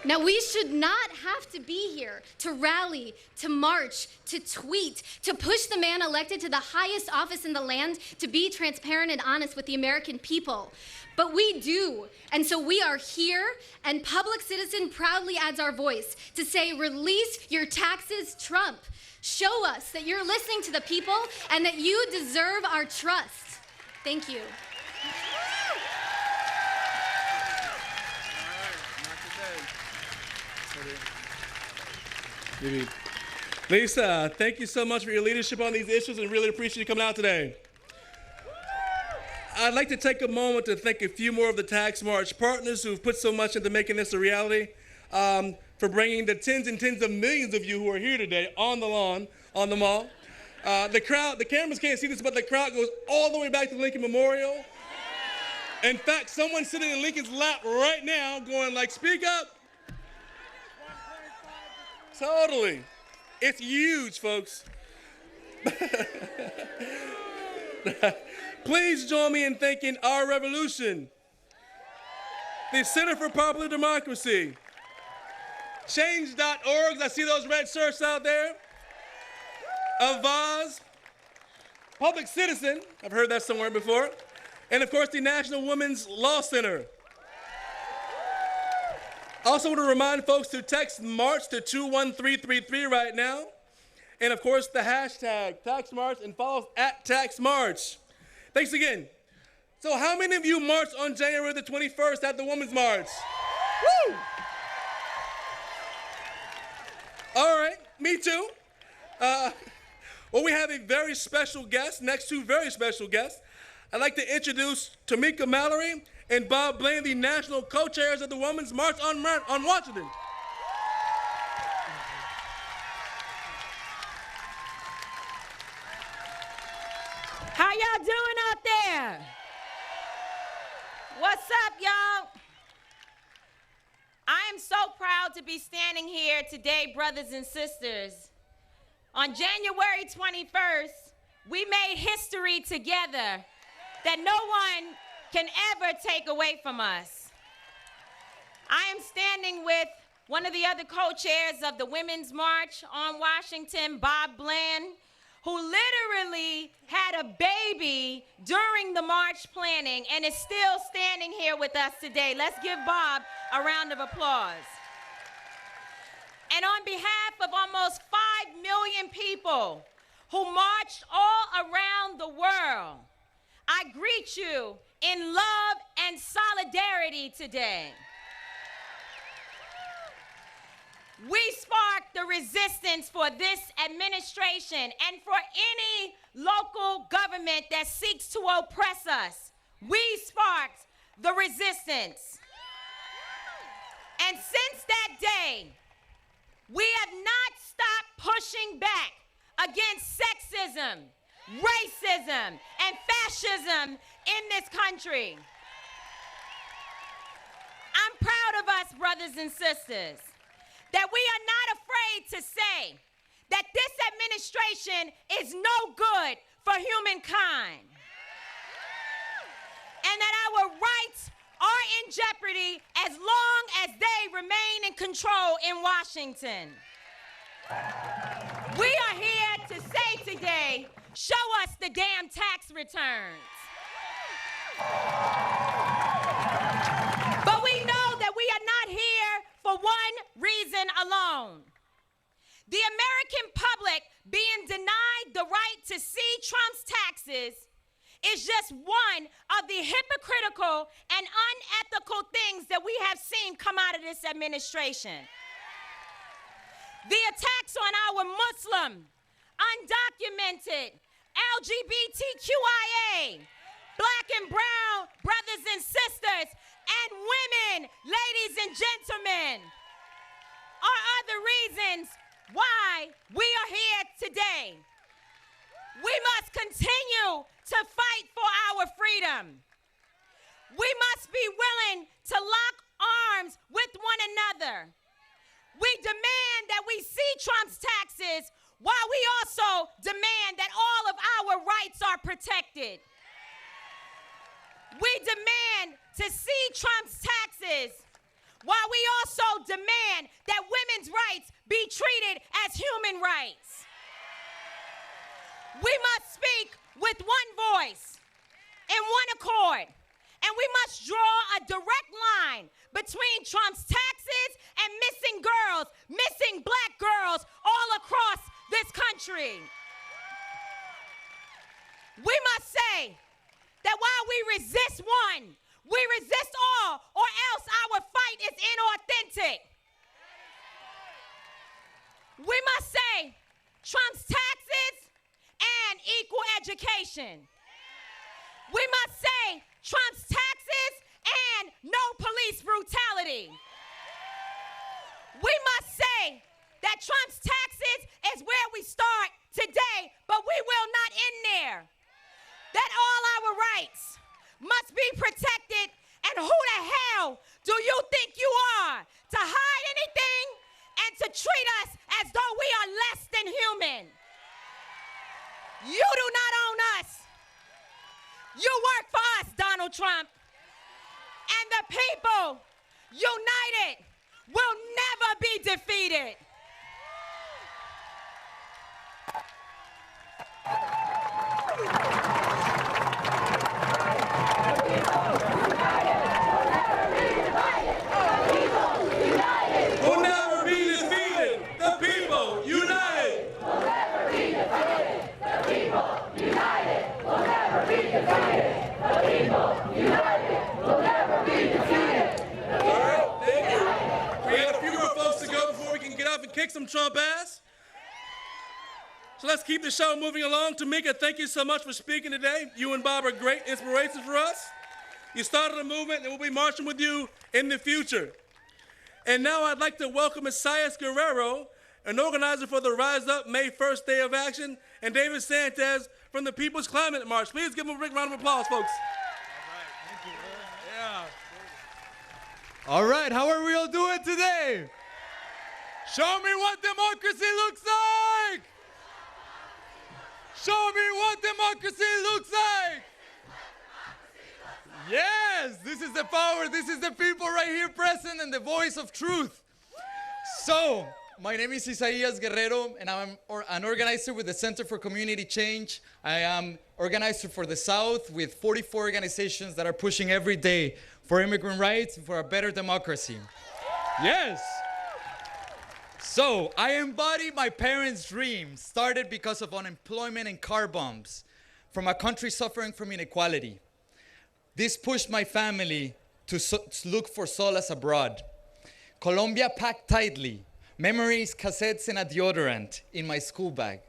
Now, we should not have to be here to rally, to march, to tweet, to push the man elected to the highest office in the land to be transparent and honest with the American people. But we do, and so we are here, and Public Citizen proudly adds our voice to say, release your taxes, Trump. Show us that you're listening to the people and that you deserve our trust. Thank you. Lisa, thank you so much for your leadership on these issues and really appreciate you coming out today. I'd like to take a moment to thank a few more of the Tax March partners who've put so much into making this a reality, for bringing the tens and tens of millions of you who are here today on the lawn, on the mall. The crowd, the cameras can't see this, but the crowd goes all the way back to the Lincoln Memorial. In fact, someone's sitting in Lincoln's lap right now going like, speak up. Totally. It's huge, folks. Please join me in thanking Our Revolution, the Center for Popular Democracy, Change.org, I see those red shirts out there, Avaz, Public Citizen, I've heard that somewhere before, and of course the National Women's Law Center. I also want to remind folks to text MARCH to 21333 right now. And of course, the hashtag TaxMarch and follow us at TaxMarch. Thanks again. So how many of you marched on January the 21st at the Women's March? Woo! All right, me too. Well, we have a very special guest, next two very special guests. I'd like to introduce Tamika Mallory and Bob Blaine, the national co-chairs of the Women's March on Washington. How y'all doing out there? What's up, y'all? I am so proud to be standing here today, brothers and sisters. On January 21st, we made history together that no one can ever take away from us. I am standing with one of the other co-chairs of the Women's March on Washington, Bob Bland, who literally had a baby during the march planning and is still standing here with us today. Let's give Bob a round of applause. And on behalf of almost 5 million people who marched all around the world, I greet you in love and solidarity today. We sparked the resistance for this administration and for any local government that seeks to oppress us. We sparked the resistance. And since that day, we have not stopped pushing back against sexism, racism, and fascism in this country. I'm proud of us, brothers and sisters, that we are not afraid to say that this administration is no good for humankind, and that our rights are in jeopardy as long as they remain in control in Washington. We are here to say today, show us the damn tax returns. But we know that we are not here for one reason alone. The American public being denied the right to see Trump's taxes is just one of the hypocritical and unethical things that we have seen come out of this administration. The attacks on our Muslim, undocumented, LGBTQIA, Black and brown brothers and sisters, and women, ladies and gentlemen, are other reasons why we are here today. We must continue to fight for our freedom. We must be willing to lock arms with one another. We demand that we see Trump's taxes while we also demand that all of our rights are protected. We demand to see Trump's taxes while we also demand that women's rights be treated as human rights. We must speak with one voice and one accord, and we must draw a direct line between Trump's taxes and missing girls, missing Black girls all across this country. We must say that while we resist one, we resist all, or else our fight is inauthentic. We must say Trump's taxes and equal education. We must say Trump's taxes and no police brutality. We must say that Trump's taxes is where we start today, but we will not end there. That all our rights must be protected, and who the hell do you think you are to hide anything and to treat us as though we are less than human? You do not own us. You work for us, Donald Trump. And the people, united, will never be defeated. Will never be defeated. The people united. Will never be defeated. The people united. Will never be defeated. The people united. Will never be defeated. All right, thank you. We got a few more folks to go before we can get up and kick some Trump ass. So let's keep the show moving along. Tamika, thank you so much for speaking today. You and Bob are great inspirations for us. You started a movement, and we'll be marching with you in the future. And now I'd like to welcome Isaias Guerrero, an organizer for the Rise Up May 1st Day of Action, and David Sanchez, from the People's Climate March. Please give them a big round of applause, folks. All right, how are we all doing today? Show me what democracy looks like! Show me what democracy looks like! Yes, this is the power, this is the people right here present and the voice of truth. So, my name is Isaías Guerrero, and I'm an organizer with the Center for Community Change. I am organizer for the South with 44 organizations that are pushing every day for immigrant rights and for a better democracy. Yes! So, I embody my parents' dream, started because of unemployment and car bombs, from a country suffering from inequality. This pushed my family to look for solace abroad. Colombia packed tightly, memories, cassettes, and a deodorant in my school bag.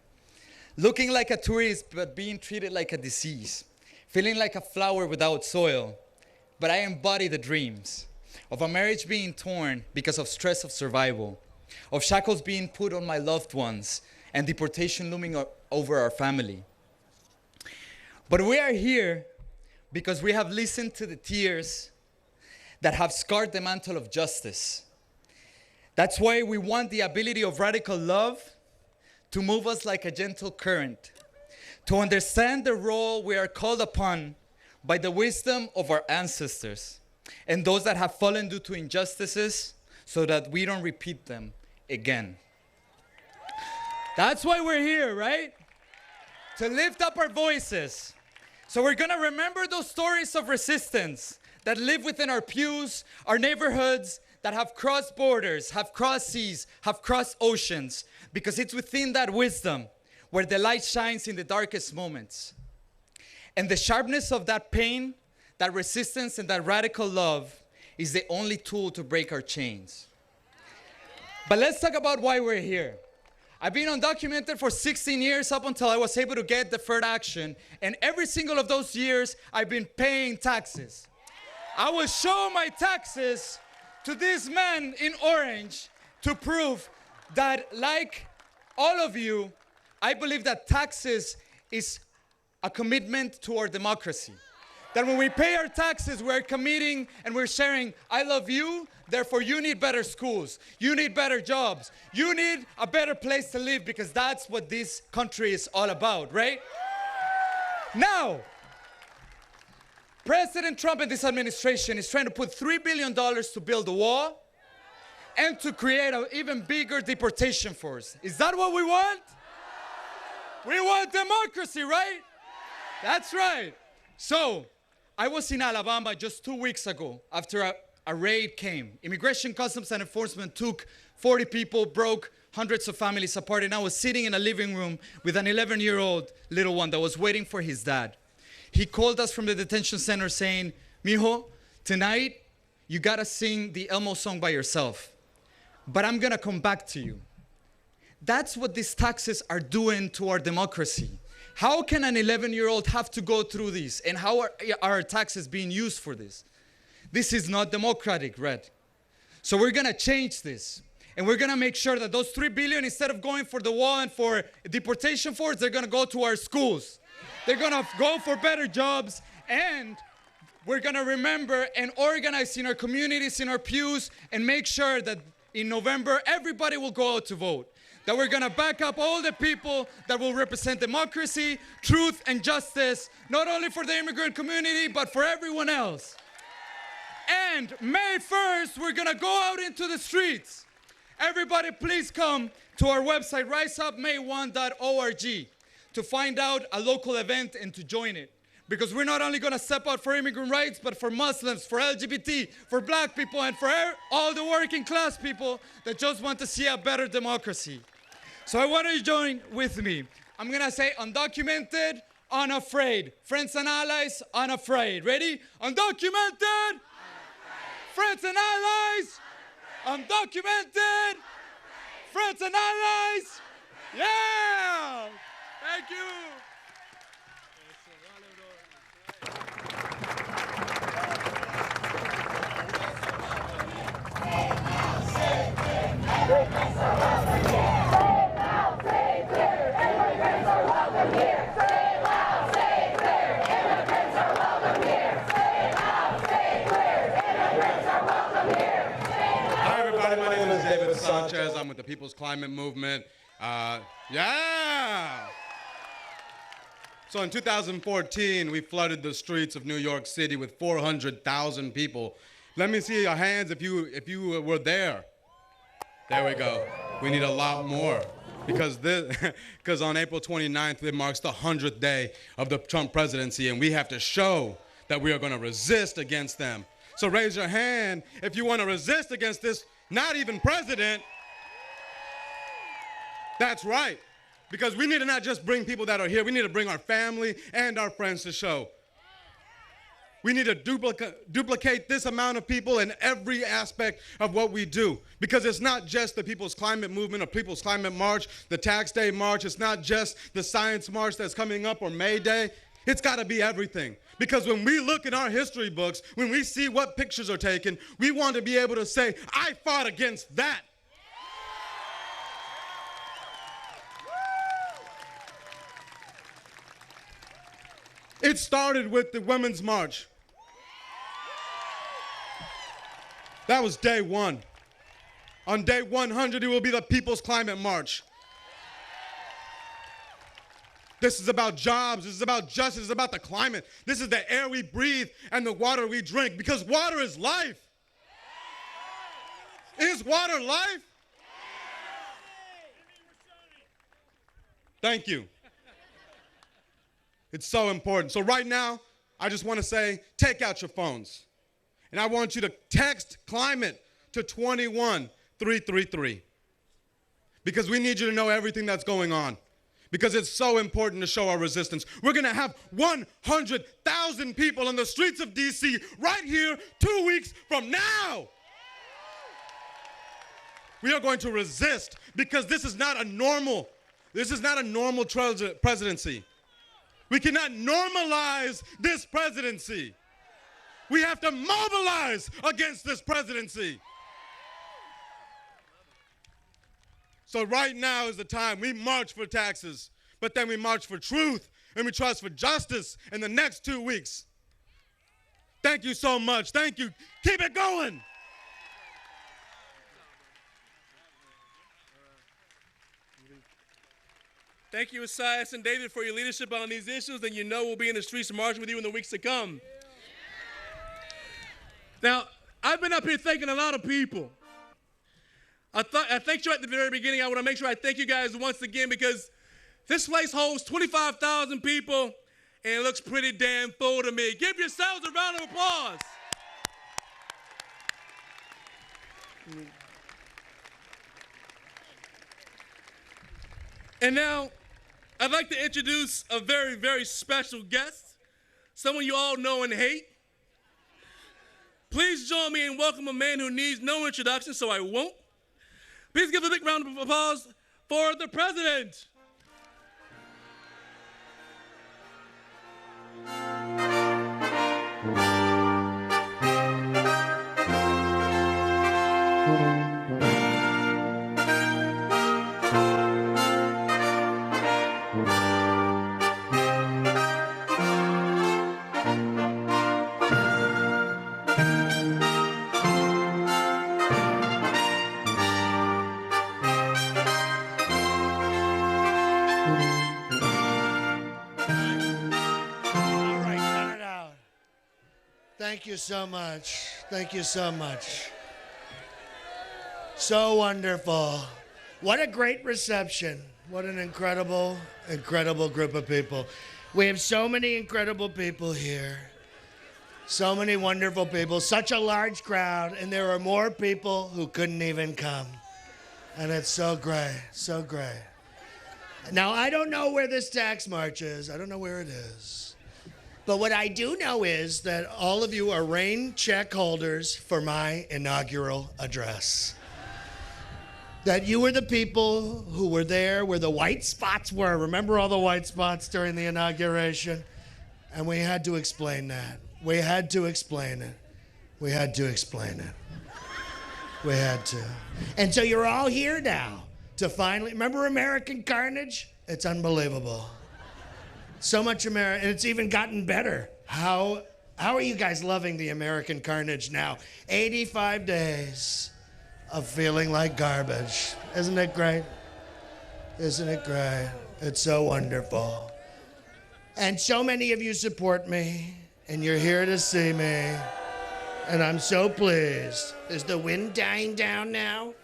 Looking like a tourist, but being treated like a disease. Feeling like a flower without soil. But I embody the dreams of a marriage being torn because of stress of survival, of shackles being put on my loved ones, and deportation looming over our family. But we are here because we have listened to the tears that have scarred the mantle of justice. That's why we want the ability of radical love to move us like a gentle current, to understand the role we are called upon by the wisdom of our ancestors and those that have fallen due to injustices so that we don't repeat them again. That's why we're here, right? To lift up our voices. So we're gonna remember those stories of resistance that live within our pews, our neighborhoods, that have crossed borders, have crossed seas, have crossed oceans, because it's within that wisdom where the light shines in the darkest moments. And the sharpness of that pain, that resistance, and that radical love is the only tool to break our chains. But let's talk about why we're here. I've been undocumented for 16 years up until I was able to get deferred action, and every single of those years, I've been paying taxes. I will show my taxes to this man in orange to prove that, like all of you, I believe that taxes is a commitment to our democracy. That when we pay our taxes, we're committing and we're sharing, I love you, therefore you need better schools, you need better jobs, you need a better place to live, because that's what this country is all about, right? Now, President Trump and this administration is trying to put $3 billion to build a wall and to create an even bigger deportation force. Is that what we want? We want democracy, right? That's right. So, I was in Alabama just 2 weeks ago after a raid came. Immigration, Customs, and Enforcement took 40 people, broke hundreds of families apart, and I was sitting in a living room with an 11-year-old little one that was waiting for his dad. He called us from the detention center saying, "Mijo, tonight you gotta sing the Elmo song by yourself, but I'm gonna come back to you." That's what these taxes are doing to our democracy. How can an 11-year-old have to go through this? And how are our taxes being used for this? This is not democratic, Red. So we're gonna change this. And we're gonna make sure that those $3 billion, instead of going for the wall and for deportation force, they're gonna go to our schools. They're gonna go for better jobs, and we're gonna remember and organize in our communities, in our pews, and make sure that in November, everybody will go out to vote. That we're gonna back up all the people that will represent democracy, truth, and justice, not only for the immigrant community, but for everyone else. And May 1st, we're gonna go out into the streets. Everybody please come to our website, riseupmay1.org, to find out a local event and to join it. Because we're not only gonna step out for immigrant rights, but for Muslims, for LGBT, for black people, and for all the working class people that just want to see a better democracy. So I want you to join with me. I'm gonna say undocumented, unafraid. Friends and allies, unafraid. Ready? Undocumented, unafraid. Friends and allies, unafraid. Undocumented, unafraid. Friends and allies, unafraid. Yeah! Thank you. Say loud, say clear, immigrants are welcome here. Say loud. I'm with the People's Climate Movement. Yeah! So in 2014, we flooded the streets of New York City with 400,000 people. Let me see your hands if you were there. There we go. We need a lot more. Because on April 29th, it marks the 100th day of the Trump presidency, and we have to show that we are going to resist against them. So raise your hand if you want to resist against this not even president. That's right. Because we need to not just bring people that are here, we need to bring our family and our friends to show. We need to duplicate this amount of people in every aspect of what we do. Because it's not just the People's Climate Movement or People's Climate March, the Tax Day March. It's not just the Science March that's coming up or May Day. It's got to be everything. Because when we look in our history books, when we see what pictures are taken, we want to be able to say, I fought against that. It started with the Women's March. That was day one. On day 100, it will be the People's Climate March. This is about jobs. This is about justice. This is about the climate. This is the air we breathe and the water we drink, because water is life. Is water life? Thank you. It's so important. So right now, I just want to say, take out your phones. And I want you to text climate to 21333. Because we need you to know everything that's going on. Because it's so important to show our resistance. We're going to have 100,000 people on the streets of D.C. right here 2 weeks from now. We are going to resist, because this is not a normal presidency. We cannot normalize this presidency. We have to mobilize against this presidency. So right now is the time. We march for taxes, but then we march for truth, and we trust for justice in the next 2 weeks. Thank you so much. Thank you. Keep it going. Thank you, Esaias and David, for your leadership on these issues, and you know we'll be in the streets marching with you in the weeks to come. Now, I've been up here thanking a lot of people. I thanked you at the very beginning. I want to make sure I thank you guys once again, because this place holds 25,000 people, and it looks pretty damn full to me. Give yourselves a round of applause. And now, I'd like to introduce a very, very special guest, someone you all know and hate. Please join me in welcoming a man who needs no introduction, so I won't. Please give a big round of applause for the president. Thank you so much. Thank you so much. So wonderful. What a great reception. What an incredible, incredible group of people. We have so many incredible people here. So many wonderful people. Such a large crowd, and there are more people who couldn't even come. And it's so great, so great. Now, I don't know where this tax march is. I don't know where it is. But what I do know is that all of you are rain check holders for my inaugural address. That you were the people who were there where the white spots were. Remember all the white spots during the inauguration? And we had to explain that. We had to explain it. We had to explain it. We had to. And so you're all here now to finally, remember American Carnage? It's unbelievable. So much American, and it's even gotten better. How are you guys loving the American Carnage now? 85 days of feeling like garbage. Isn't it great? Isn't it great? It's so wonderful. And so many of you support me, and you're here to see me, and I'm so pleased. Is the wind dying down now?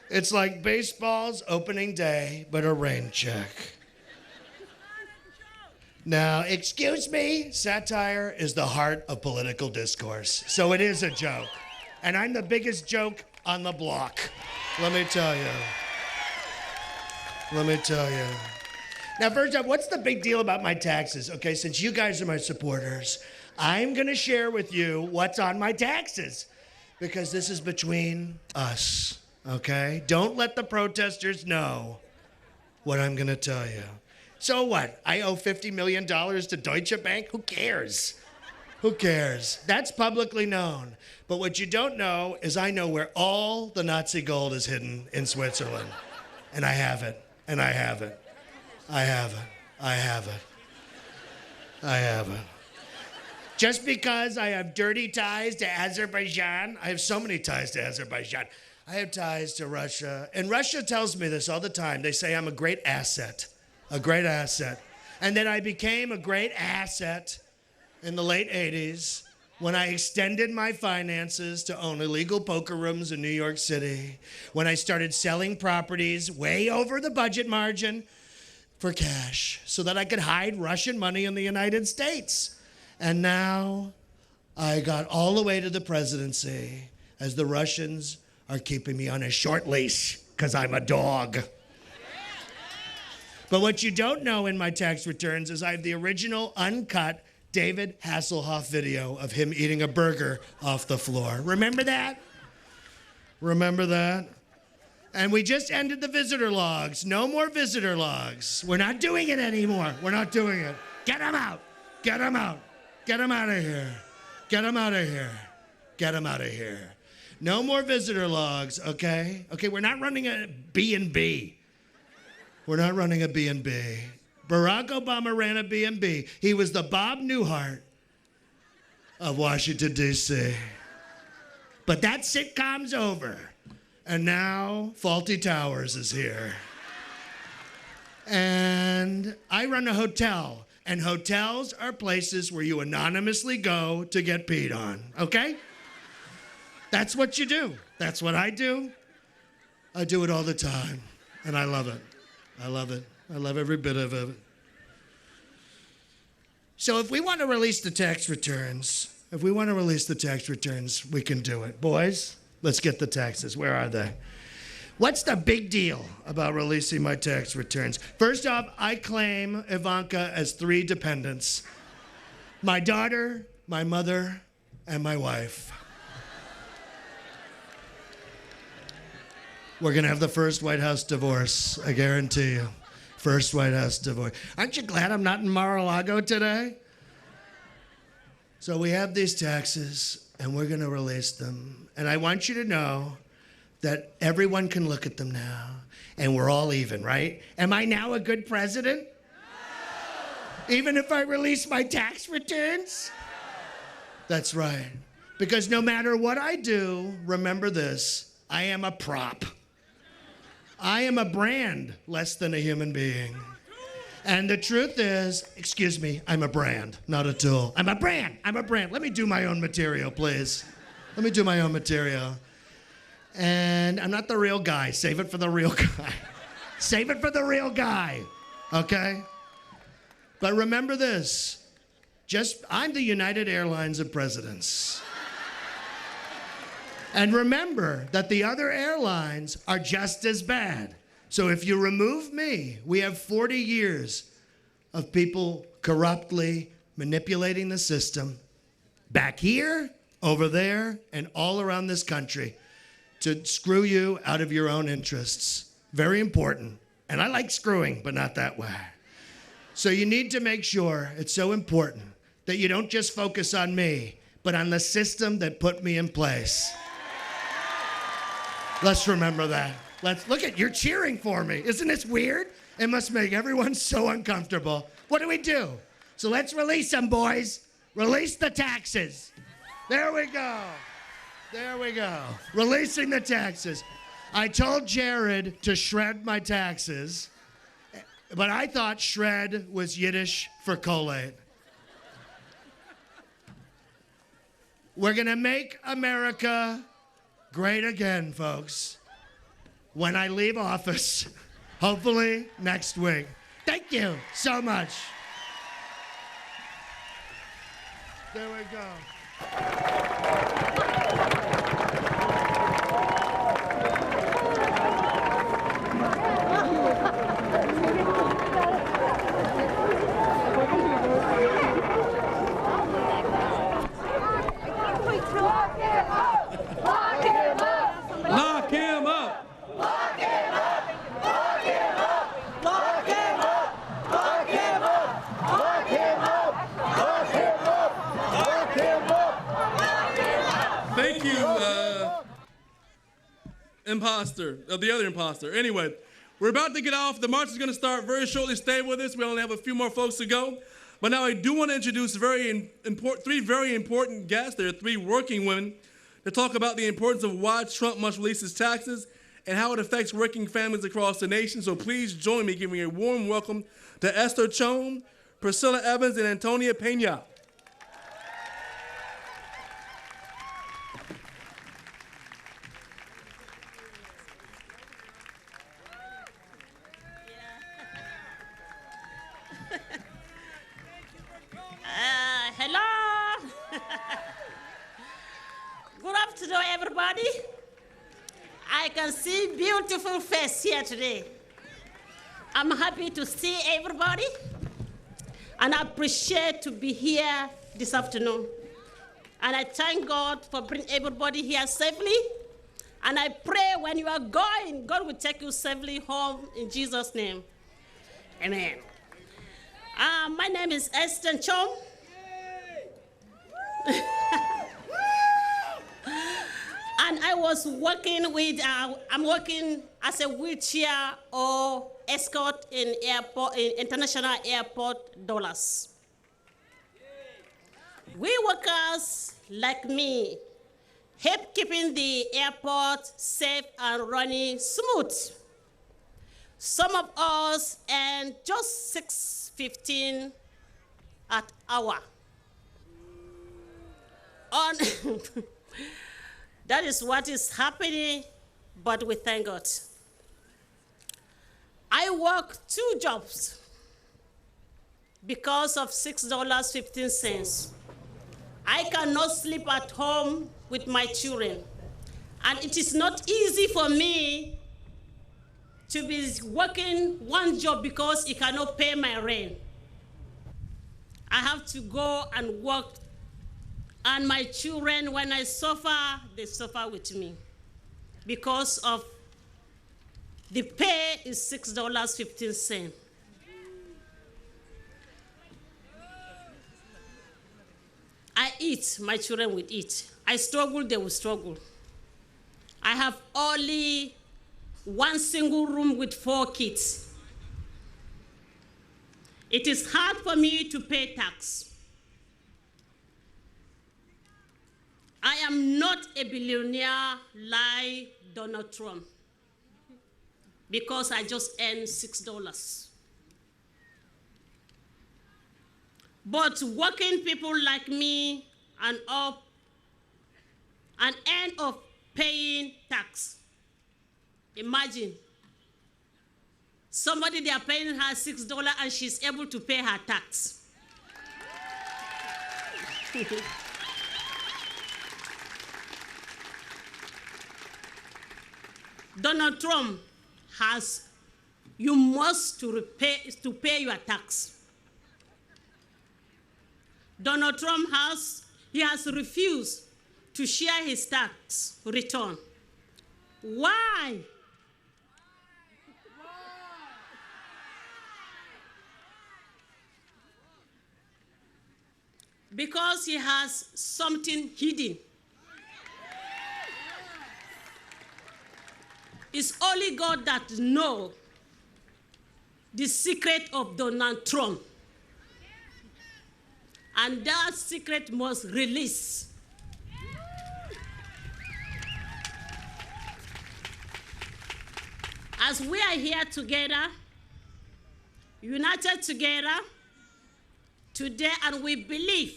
It's like baseball's opening day, but a rain check. Now, excuse me, satire is the heart of political discourse, so it is a joke. And I'm the biggest joke on the block, let me tell you. Let me tell you. Now, first off, what's the big deal about my taxes? Okay, since you guys are my supporters, I'm gonna share with you what's on my taxes, because this is between us, okay? Don't let the protesters know what I'm gonna tell you. So what? I owe $50 million to Deutsche Bank? Who cares? Who cares? That's publicly known. But what you don't know is I know where all the Nazi gold is hidden in Switzerland. And I have it. And I have it. I have it. I have it. I have it. Just because I have dirty ties to Azerbaijan, I have so many ties to Azerbaijan. I have ties to Russia. And Russia tells me this all the time. They say I'm a great asset. A great asset. And then I became a great asset in the late 80s when I extended my finances to own illegal poker rooms in New York City, when I started selling properties way over the budget margin for cash so that I could hide Russian money in the United States. And now I got all the way to the presidency as the Russians are keeping me on a short leash because I'm a dog. But what you don't know in my tax returns is I have the original uncut David Hasselhoff video of him eating a burger off the floor. Remember that? Remember that? And we just ended the visitor logs. No more visitor logs. We're not doing it anymore. We're not doing it. Get them out. Get them out. Get them out of here. Get them out of here. Get them out of here. No more visitor logs, okay? Okay, we're not running a B&B. We're not running a B&B. Barack Obama ran a B&B. He was the Bob Newhart of Washington, D.C. But that sitcom's over. And now Fawlty Towers is here. And I run a hotel. And hotels are places where you anonymously go to get peed on, okay? That's what you do. That's what I do. I do it all the time. And I love it. I love it. I love every bit of it. So if we want to release the tax returns, we can do it. Boys, let's get the taxes. Where are they? What's the big deal about releasing my tax returns? First off, I claim Ivanka as 3 dependents. My daughter, my mother, and my wife. We're going to have the first White House divorce, I guarantee you. First White House divorce. Aren't you glad I'm not in Mar-a-Lago today? So we have these taxes, and we're going to release them. And I want you to know that everyone can look at them now, and we're all even, right? Am I now a good president? No. Even if I release my tax returns? That's right. Because no matter what I do, remember this, I am a prop. I am a brand less than a human being. And the truth is, excuse me, I'm a brand, not a tool. I'm a brand. Let me do my own material, please. Let me do my own material. And I'm not the real guy. Save it for the real guy. Save it for the real guy, okay? But remember this, I'm the United Airlines of presidents. And remember that the other airlines are just as bad. So if you remove me, we have 40 years of people corruptly manipulating the system back here, over there, and all around this country to screw you out of your own interests. Very important. And I like screwing, but not that way. So you need to make sure, it's so important, that you don't just focus on me, but on the system that put me in place. Let's remember that. Look at, you're cheering for me. Isn't this weird? It must make everyone so uncomfortable. What do? So let's release them, boys. Release the taxes. There we go. There we go. Releasing the taxes. I told Jared to shred my taxes, but I thought shred was Yiddish for collate. We're going to make America great again, folks, when I leave office, hopefully next week. Thank you so much. There we go. Lock him up! Lock him up! Lock him up! Lock him up! Lock him up! Lock him up! Lock him up! Lock him up! Lock him up! Thank you, imposter, the other imposter. Anyway, we're about to get off. The march is going to start very shortly. Stay with us. We only have a few more folks to go. But now I do want to introduce three very important guests. There are three working women to talk about the importance of why Trump must release his taxes and how it affects working families across the nation. So please join me giving a warm welcome to Esther Chong, Priscilla Evans, and Antonia Pena. Hello. Good afternoon, everybody. I can see beautiful face here today. I'm happy to see everybody, and I appreciate to be here this afternoon. And I thank God for bringing everybody here safely. And I pray when you are going, God will take you safely home in Jesus' name. Amen. My name is Esther Chong. And I was working with, I'm working as a wheelchair or escort in international airport dollars. We workers like me help keeping the airport safe and running smooth. Some of us earn just $6.15 an hour. That is what is happening, but we thank God. I work 2 jobs because of $6.15. I cannot sleep at home with my children. And it is not easy for me to be working 1 job because it cannot pay my rent. I have to go and work. And my children, when I suffer, they suffer with me because of the pay is $6.15. I eat, my children will eat. I struggle, they will struggle. I have only 1 single room with 4 kids. It is hard for me to pay tax. I am not a billionaire like Donald Trump because I just earn $6. But working people like me and end up paying tax. Imagine somebody they are paying her $6 and she's able to pay her tax. Donald Trump has, you must to pay your tax. Donald Trump has refused to share his tax return. Why? Because he has something hidden. It's only God that knows the secret of Donald Trump. And that secret must release. as we are here together, united together today, and we believe,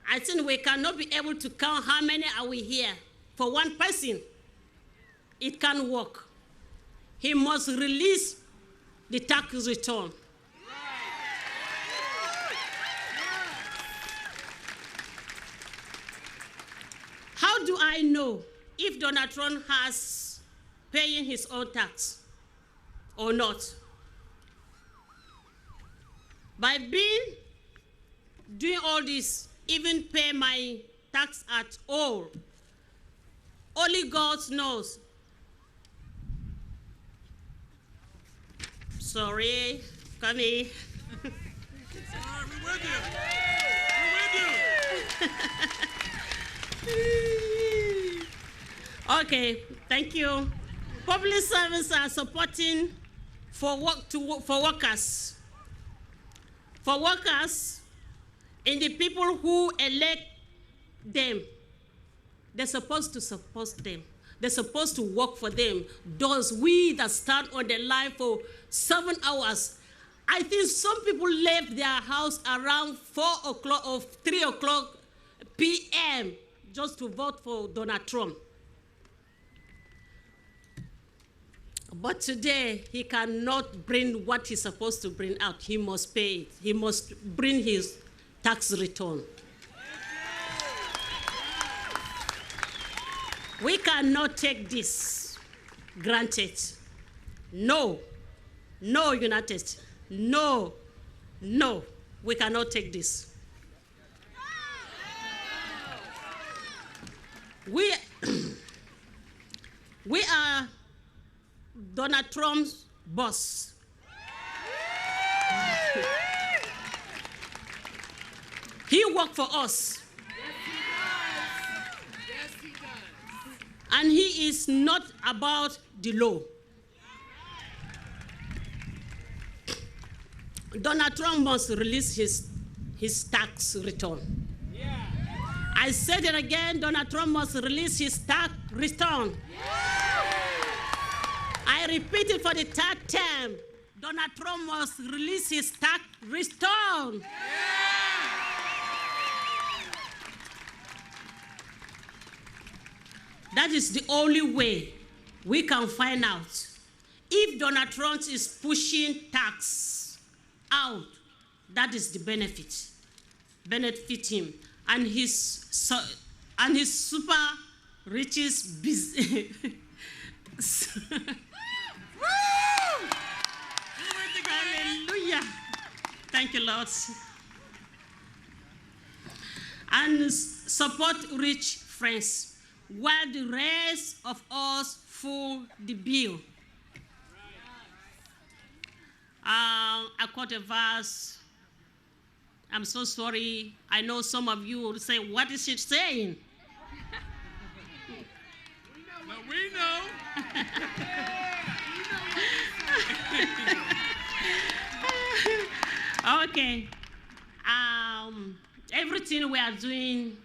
I think we cannot be able to count how many are we here. For one person, it can't work. He must release the tax return. How do I know if Donald Trump has paying his own tax or not? By doing all this, even pay my tax at all, only God knows. Sorry, come here. We're with you. We're with you. Okay, thank you. Public servants are supporting for workers. For workers and the people who elect them, they're supposed to support them. They're supposed to work for them. Those we that stand on the line for 7 hours. I think some people left their house around 4 o'clock or 3 o'clock p.m. just to vote for Donald Trump. But today, he cannot bring what he's supposed to bring out. He must pay it. He must bring his tax return. We cannot take this granted. No, no, United States. No, no, we cannot take this. We are Donald Trump's boss. He worked for us. Yes, he does. And he is not about the law. Donald Trump must release his tax return. Yeah. I said it again, Donald Trump must release his tax return. Yeah. I repeat it for the third time. Donald Trump must release his tax return. Yeah. That is the only way we can find out if Donald Trump is pushing tax out. That is the benefit him and his super richest business. Hallelujah! Thank you, Lord. And support rich friends, while the rest of us fool the bill. I quote a verse. I'm so sorry. I know some of you will say, what is it saying? No, we know. Okay. Everything we are doing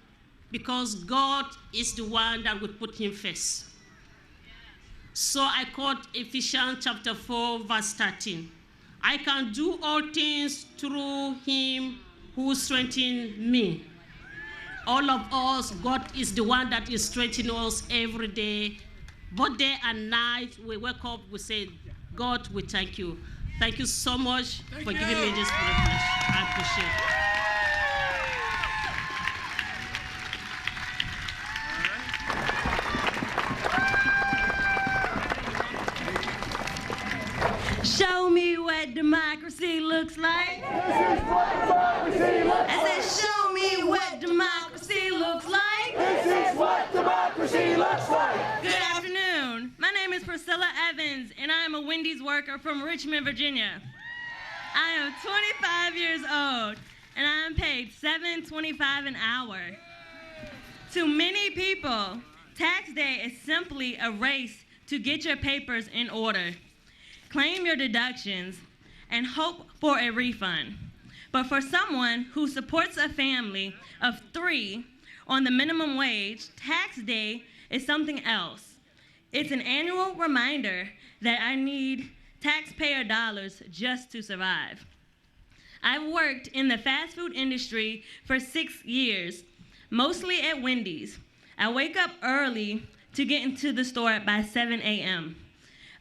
because God is the one that will put him first. So I quote Ephesians chapter 4, verse 13. I can do all things through him who strengthens me. All of us, God is the one that is strengthening us every day. Both day and night, we wake up, we say, God, we thank you. Thank you so much for giving me this privilege. I appreciate it. Show me what democracy looks like. This is what democracy looks like. I said, show me what democracy looks like. This is what democracy looks like. Good afternoon. My name is Priscilla Evans, and I am a Wendy's worker from Richmond, Virginia. I am 25 years old, and I am paid $7.25 an hour. To many people, tax day is simply a race to get your papers in order, claim your deductions, and hope for a refund. But for someone who supports a family of 3 on the minimum wage, tax day is something else. It's an annual reminder that I need taxpayer dollars just to survive. I've worked in the fast food industry for 6 years, mostly at Wendy's. I wake up early to get into the store by 7 a.m.,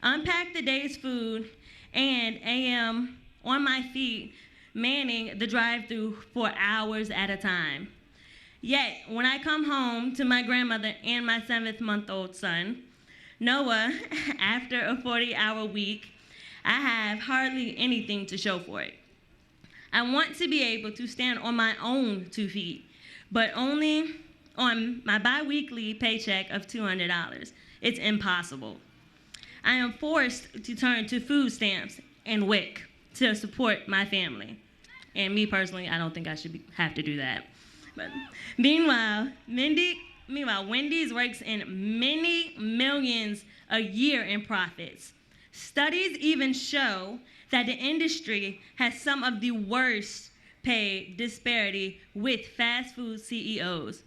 unpack the day's food, and am on my feet manning the drive-thru for hours at a time. Yet, when I come home to my grandmother and my 7-month-old son, Noah, after a 40-hour week, I have hardly anything to show for it. I want to be able to stand on my own 2 feet, but only on my bi-weekly paycheck of $200. It's impossible. I am forced to turn to food stamps and WIC to support my family. And me personally, I don't think I should have to do that. But meanwhile, Wendy's rakes in many millions a year in profits. Studies even show that the industry has some of the worst pay disparity with fast food CEOs,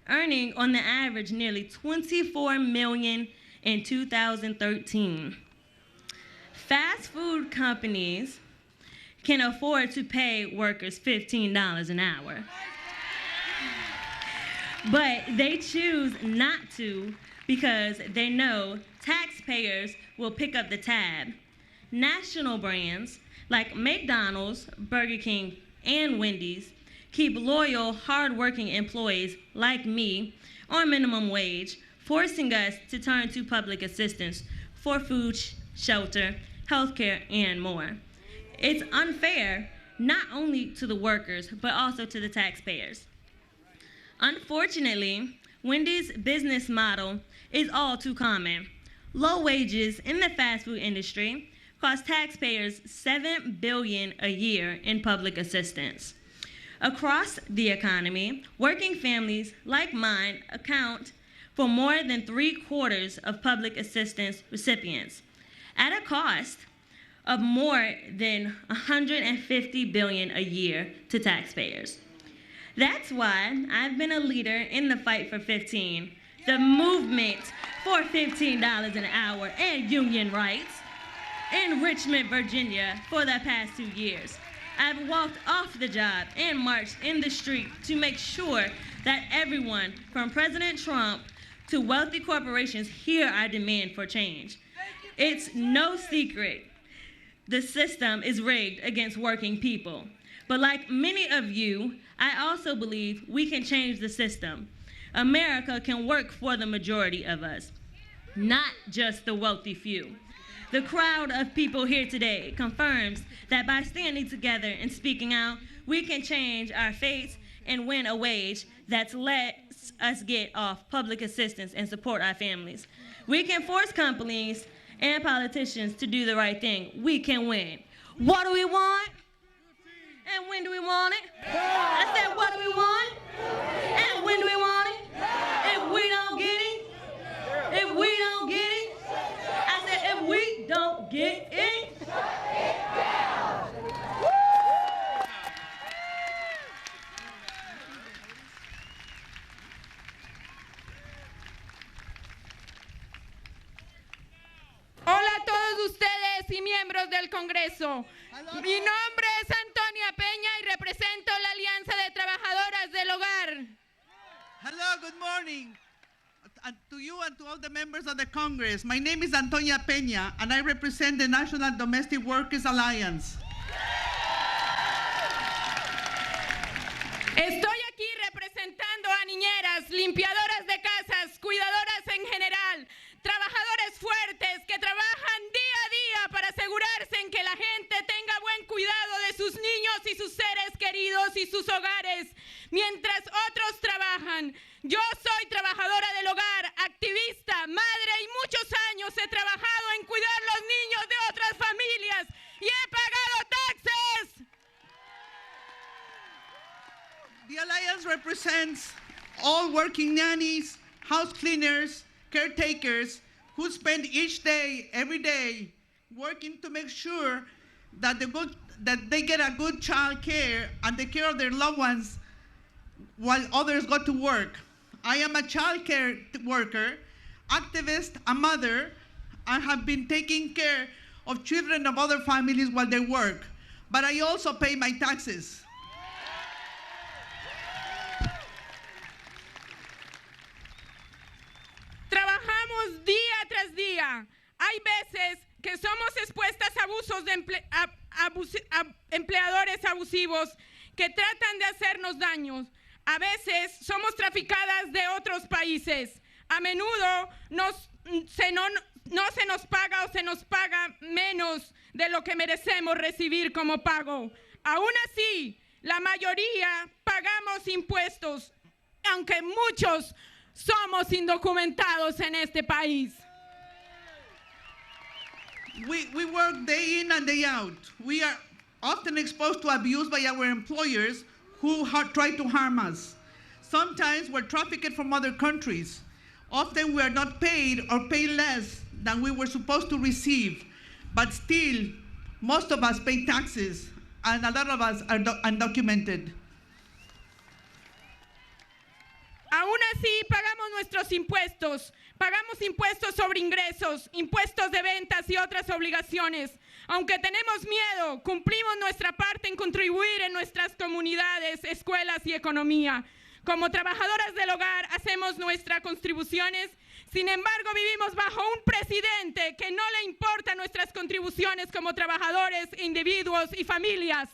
earning on the average nearly $24 million in 2013. Fast food companies can afford to pay workers $15 an hour, but they choose not to because they know taxpayers will pick up the tab. National brands like McDonald's, Burger King, and Wendy's keep loyal, hardworking employees like me on minimum wage, forcing us to turn to public assistance for food, shelter, healthcare, and more. It's unfair not only to the workers, but also to the taxpayers. Unfortunately, Wendy's business model is all too common. Low wages in the fast food industry cost taxpayers $7 billion a year in public assistance. Across the economy, working families like mine account for more than 3/4 of public assistance recipients, at a cost of more than $150 billion a year to taxpayers. That's why I've been a leader in the fight for 15, the movement for $15 an hour and union rights in Richmond, Virginia for the past 2 years. I've walked off the job and marched in the street to make sure that everyone from President Trump to wealthy corporations hear our demand for change. It's no secret the system is rigged against working people. But like many of you, I also believe we can change the system. America can work for the majority of us, not just the wealthy few. The crowd of people here today confirms that by standing together and speaking out, we can change our fates and win a wage that lets us get off public assistance and support our families. We can force companies and politicians to do the right thing. We can win. What do we want? And when do we want it? I said, what do we want? And when do we want it? If we don't get it, if we don't get it, I said, if we don't get it, shut it down. Hola a todos ustedes y miembros del Congreso. Mi nombre es Antonia Peña y represento la Alianza de Trabajadoras del Hogar. Hello, good morning to you and to all the members of the Congress. My name is Antonia Peña and I represent the National Domestic Workers Alliance. Estoy aquí representando a niñeras, limpiadoras de casas, cuidadoras en general, trabajadores fuertes que trabajan día a día para asegurarse en que la gente tenga buen cuidado de sus niños y sus seres queridos y sus hogares, mientras otros trabajan. Yo soy trabajadora del hogar, activista, madre y muchos años he trabajado en cuidar los niños de otras familias y he pagado taxes. The Alliance represents all working nannies, house cleaners, caretakers who spend each day, every day, working to make sure that they get a good child care and take care of their loved ones while others go to work. I am a child care worker. activist, a mother. I have been taking care of children of other families while they work, but I also pay my taxes. Trabajamos día tras día. Hay veces que somos expuestas a abusos de empleadores abusivos que tratan de hacernos daños. A veces somos traficadas de otros países. A menudo no se nos paga o se nos paga menos de lo que merecemos recibir como pago. Aún así, la mayoría pagamos impuestos, aunque muchos somos indocumentados en este país. We work day in and day out. We are often exposed to abuse by our employers who try to harm us. Sometimes we're trafficked from other countries. Often we are not paid or pay less than we were supposed to receive. But still, most of us pay taxes, and a lot of us are undocumented. Aún así, pagamos nuestros impuestos. Pagamos impuestos sobre ingresos, impuestos de ventas y otras obligaciones. Aunque tenemos miedo, cumplimos nuestra parte en contribuir en nuestras comunidades, escuelas y economía. Como trabajadoras del hogar, hacemos nuestras contribuciones. Sin embargo, vivimos bajo un presidente que no le importan nuestras contribuciones como trabajadores, individuos y familias.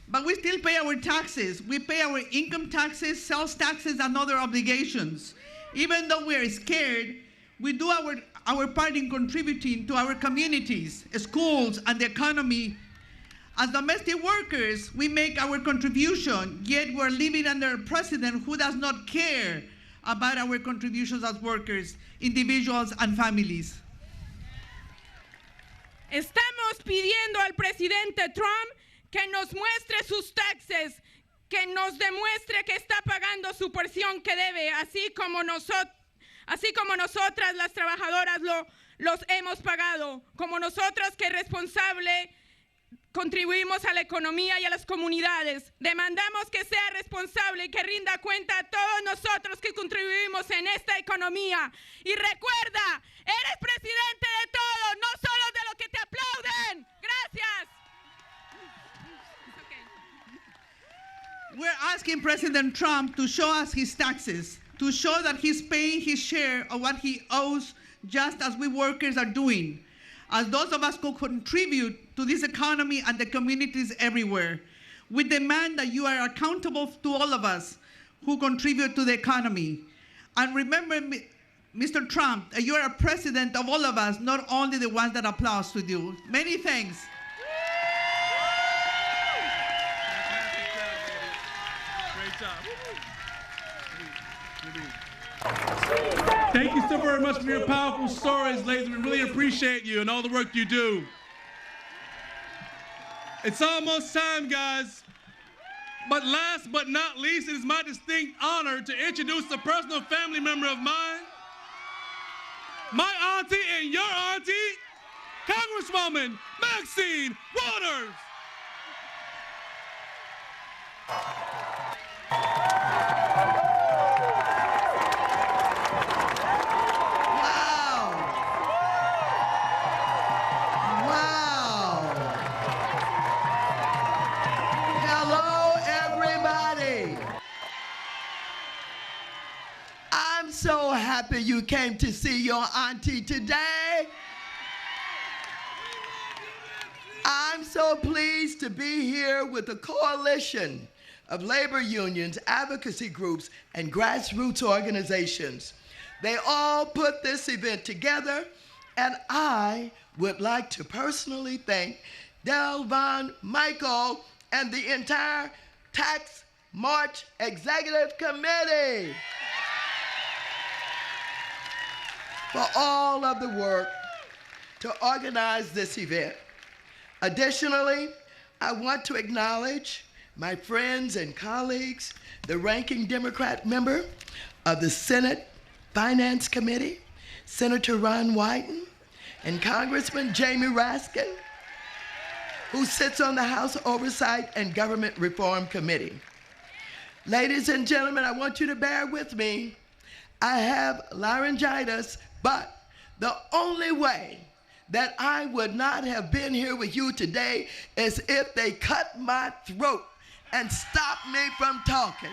But we still pay our taxes. We pay our income taxes, sales taxes, and other obligations. Even though we are scared, we do our part in contributing to our communities, schools, and the economy. As domestic workers, we make our contribution, yet we're living under a president who does not care about our contributions as workers, individuals, and families. Estamos pidiendo al presidente Trump que nos muestre sus taxes, que nos demuestre que está pagando su porción que debe, así como nosotras las trabajadoras los hemos pagado, como nosotros que responsable contribuimos a la economía y a las comunidades. Demandamos que sea responsable y que rinda cuenta a todos nosotros que contribuimos en esta economía. Y recuerda, eres presidente de todos, no solo de los que te aplauden. Gracias. We're asking President Trump to show us his taxes, to show that he's paying his share of what he owes, just as we workers are doing, as those of us who contribute to this economy and the communities everywhere. We demand that you are accountable to all of us who contribute to the economy. And remember, Mr. Trump, you are a president of all of us, not only the ones that applaud to you. Many thanks. Thank you so very much for your powerful stories, ladies. We really appreciate you and all the work you do. It's almost time, guys. But last but not least, it is my distinct honor to introduce a personal family member of mine, my auntie and your auntie, Congresswoman Maxine Waters. So happy you came to see your auntie today. I'm so pleased to be here with a coalition of labor unions, advocacy groups, and grassroots organizations. They all put this event together, and I would like to personally thank Delvon, Michael, and the entire Tax March Executive Committee for all of the work to organize this event. Additionally, I want to acknowledge my friends and colleagues, the ranking Democrat member of the Senate Finance Committee, Senator Ron Wyden, and Congressman Jamie Raskin, who sits on the House Oversight and Government Reform Committee. Ladies and gentlemen, I want you to bear with me. I have laryngitis, but the only way that I would not have been here with you today is if they cut my throat and stopped me from talking.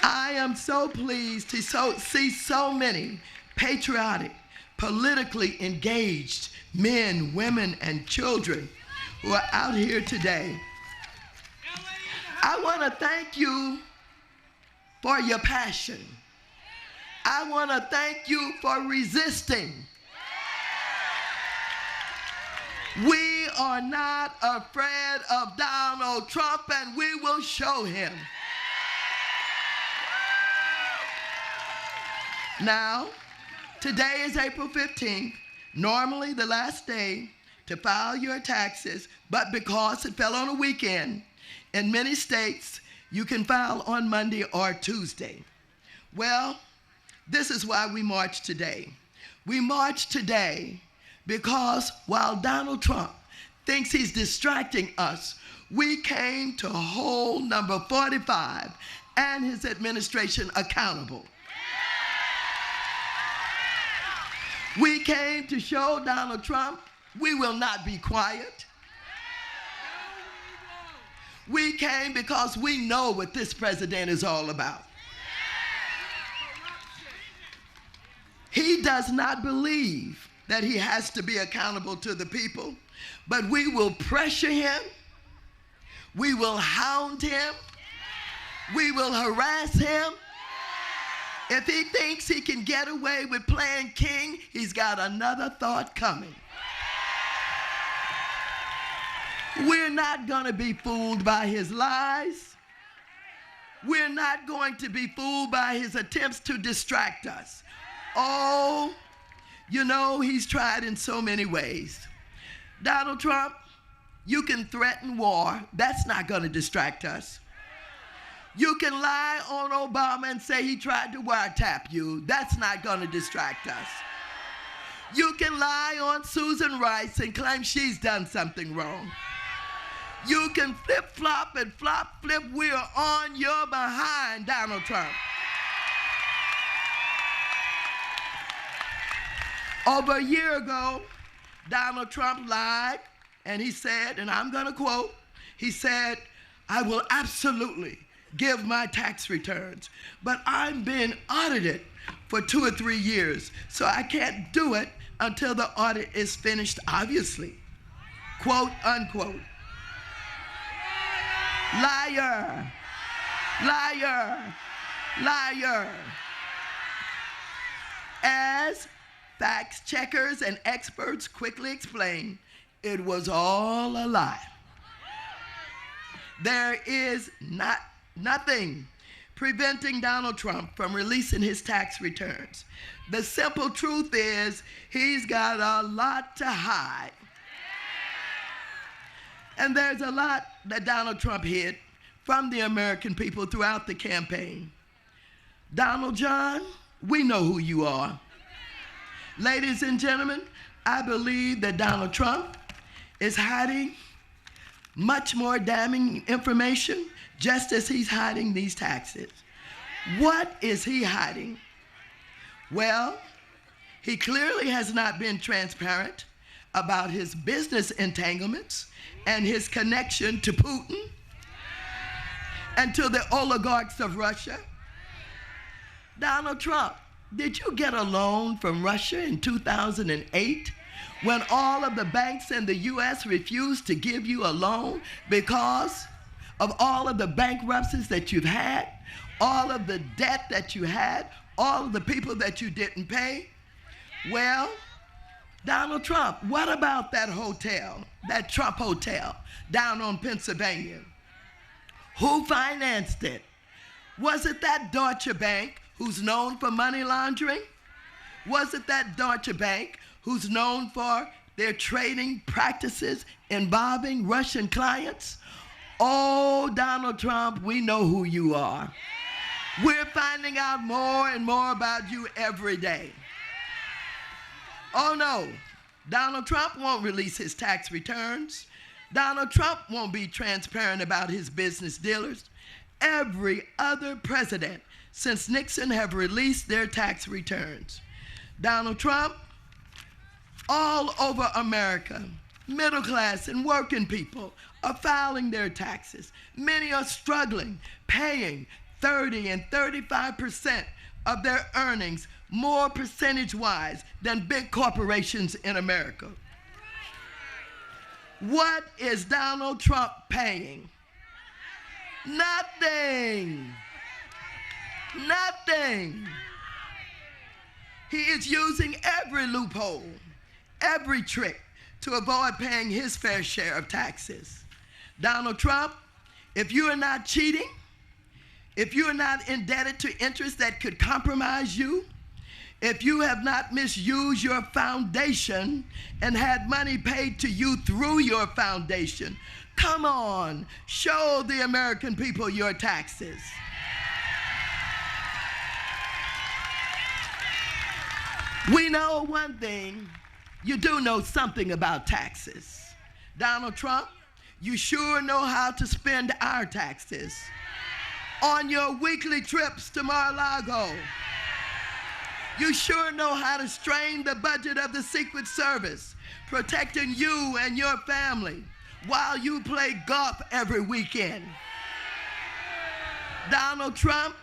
I am so pleased to see so many patriotic, politically engaged men, women, and children who are out here today. I want to thank you for your passion. I want to thank you for resisting. We are not afraid of Donald Trump, and we will show him. Now, today is April 15th, normally the last day to file your taxes, but because it fell on a weekend, in many states, you can file on Monday or Tuesday. Well, this is why we march today. We march today because while Donald Trump thinks he's distracting us, we came to hold number 45 and his administration accountable. We came to show Donald Trump we will not be quiet. We came because we know what this president is all about. He does not believe that he has to be accountable to the people, but we will pressure him, we will hound him, we will harass him. If he thinks he can get away with playing king, he's got another thought coming. We're not going to be fooled by his lies. We're not going to be fooled by his attempts to distract us. Oh, you know, he's tried in so many ways. Donald Trump, you can threaten war. That's not going to distract us. You can lie on Obama and say he tried to wiretap you. That's not going to distract us. You can lie on Susan Rice and claim she's done something wrong. You can flip-flop and flop-flip. We're on your behind, Donald Trump. Over a year ago, Donald Trump lied, and he said, and I'm going to quote, he said, I will absolutely give my tax returns, but I'm being audited for 2 or 3 years, so I can't do it until the audit is finished, obviously. Quote, unquote. Liar, liar, liar. As fact checkers and experts quickly explain, it was all a lie. There is nothing preventing Donald Trump from releasing his tax returns. The simple truth is he's got a lot to hide. And there's a lot that Donald Trump hid from the American people throughout the campaign. Donald John, we know who you are. Ladies and gentlemen, I believe that Donald Trump is hiding much more damning information just as he's hiding these taxes. What is he hiding? Well, he clearly has not been transparent about his business entanglements and his connection to Putin and to the oligarchs of Russia. Donald Trump, did you get a loan from Russia in 2008 when all of the banks in the U.S. refused to give you a loan because of all of the bankruptcies that you've had, all of the debt that you had, all of the people that you didn't pay? Well, Donald Trump, what about that hotel, that Trump Hotel down on Pennsylvania? Who financed it? Was it that Deutsche Bank who's known for money laundering? Was it that Deutsche Bank who's known for their trading practices involving Russian clients? Oh, Donald Trump, we know who you are. We're finding out more and more about you every day. Oh no, Donald Trump won't release his tax returns. Donald Trump won't be transparent about his business dealers. Every other president since Nixon have released their tax returns. Donald Trump, all over America, middle class and working people are filing their taxes. Many are struggling, paying 30 and 35% of their earnings, more percentage-wise than big corporations in America. What is Donald Trump paying? Nothing. Nothing. He is using every loophole, every trick to avoid paying his fair share of taxes. Donald Trump, if you are not cheating, if you are not indebted to interests that could compromise you, if you have not misused your foundation and had money paid to you through your foundation, come on, show the American people your taxes. We know one thing, you do know something about taxes. Donald Trump, you sure know how to spend our taxes. On your weekly trips to Mar-a-Lago, you sure know how to strain the budget of the Secret Service, protecting you and your family while you play golf every weekend. Donald Trump,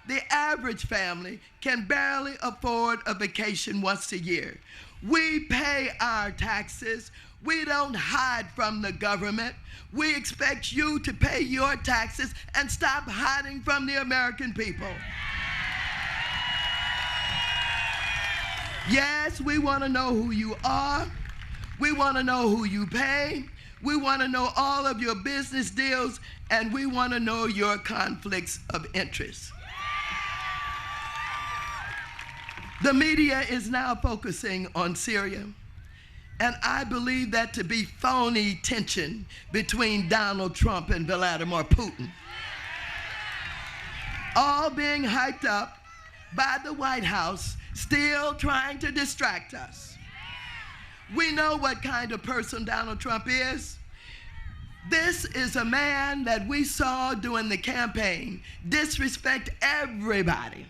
the average family can barely afford a vacation once a year. We pay our taxes. We don't hide from the government. We expect you to pay your taxes and stop hiding from the American people. Yes, we want to know who you are. We want to know who you pay. We want to know all of your business deals, and we want to know your conflicts of interest. The media is now focusing on Syria, and I believe that to be phony tension between Donald Trump and Vladimir Putin. All being hyped up by the White House, still trying to distract us. We know what kind of person Donald Trump is. This is a man that we saw during the campaign disrespect everybody.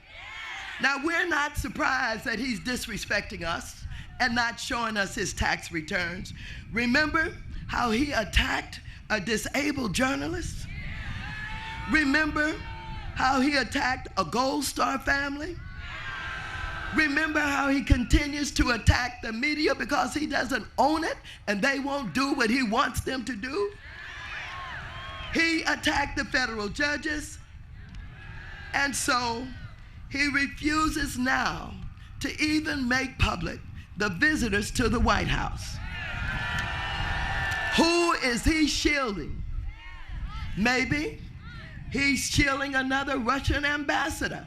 Now, we're not surprised that he's disrespecting us and not showing us his tax returns. Remember how he attacked a disabled journalist? Remember how he attacked a Gold Star family? Remember how he continues to attack the media because he doesn't own it and they won't do what he wants them to do? He attacked the federal judges, and so he refuses now to even make public the visitors to the White House. Who is he shielding? Maybe he's shielding another Russian ambassador.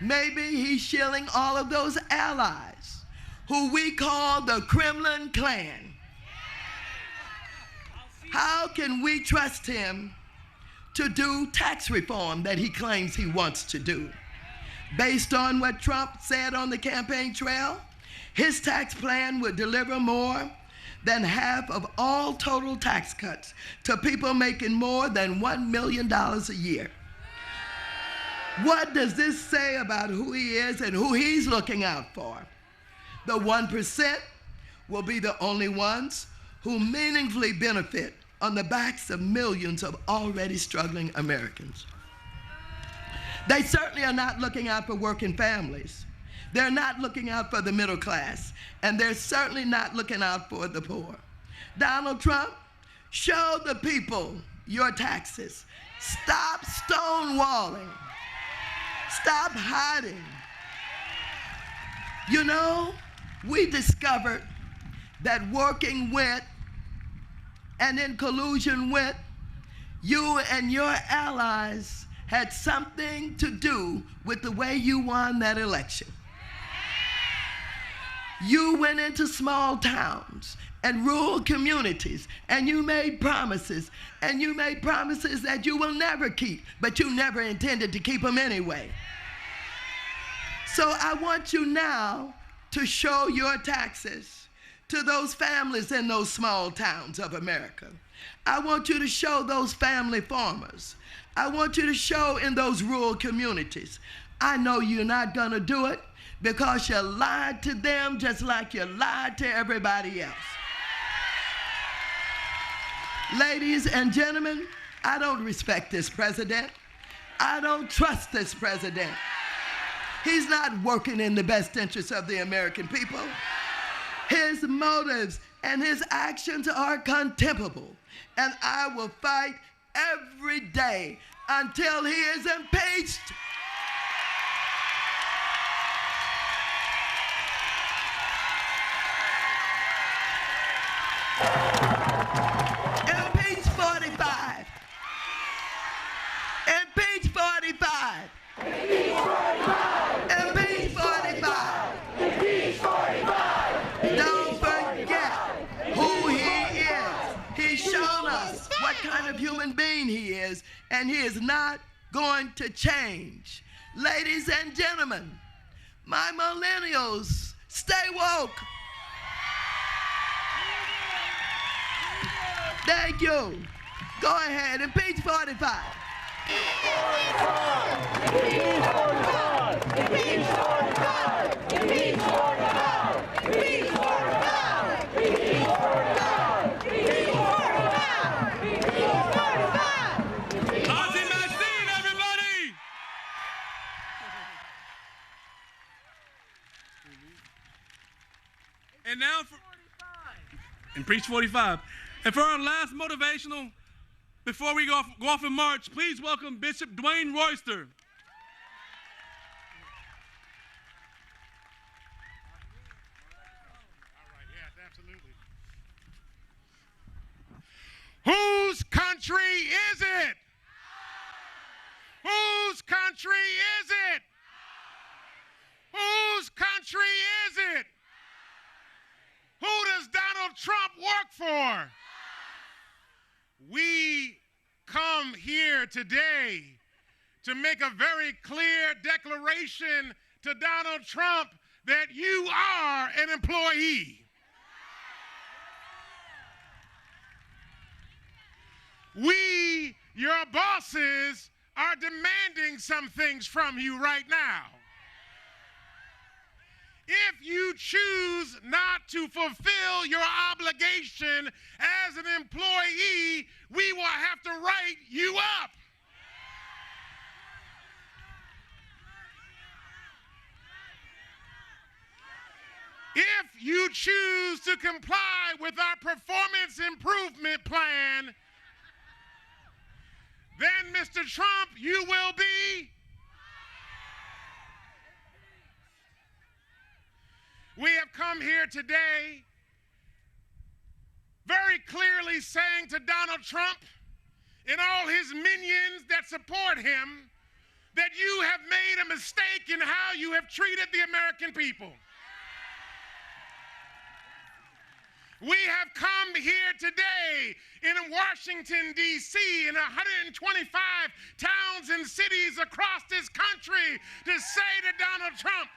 Maybe he's shielding all of those allies who we call the Kremlin clan. How can we trust him to do tax reform that he claims he wants to do? Based on what Trump said on the campaign trail, his tax plan would deliver more than half of all total tax cuts to people making more than $1 million a year. What does this say about who he is and who he's looking out for? The 1% will be the only ones who meaningfully benefit on the backs of millions of already struggling Americans. They certainly are not looking out for working families. They're not looking out for the middle class, and they're certainly not looking out for the poor. Donald Trump, show the people your taxes. Stop stonewalling. Stop hiding. You know, we discovered that working with and in collusion with you and your allies had something to do with the way you won that election. You went into small towns and rural communities, and you made promises, and you made promises that you will never keep, but you never intended to keep them anyway. So I want you now to show your taxes. to those families in those small towns of America. I want you to show those family farmers. I want you to show in those rural communities. I know you're not going to do it because you lied to them just like you lied to everybody else. Ladies and gentlemen, I don't respect this president. I don't trust this president. He's not working in the best interest of the American people. His motives and his actions are contemptible, and I will fight every day until he is impeached. Impeach 45. Impeach 45. Impeach 45. Impeach 45. Impeach 45. Don't forget who he is. He's shown us what kind of human being he is, and he is not going to change. Ladies and gentlemen, my millennials, stay woke. Thank you. Go ahead, impeach 45. Maxine, everybody! And now for Impeach 45. And for our last motivational, before we go off in March, please welcome Bishop Dwayne Royster. Whose country is it? Whose country is it? Whose country is it? Who does Donald Trump work for? We come here today to make a very clear declaration to Donald Trump that you are an employee. We, your bosses, are demanding some things from you right now. If you choose not to fulfill your obligation as an employee, we will have to write you up. If you choose to comply with our performance improvement plan, then, Mr. Trump, you will be. We have come here today very clearly saying to Donald Trump and all his minions that support him that you have made a mistake in how you have treated the American people. We have come here today in Washington, D.C., in 125 towns and cities across this country to say to Donald Trump,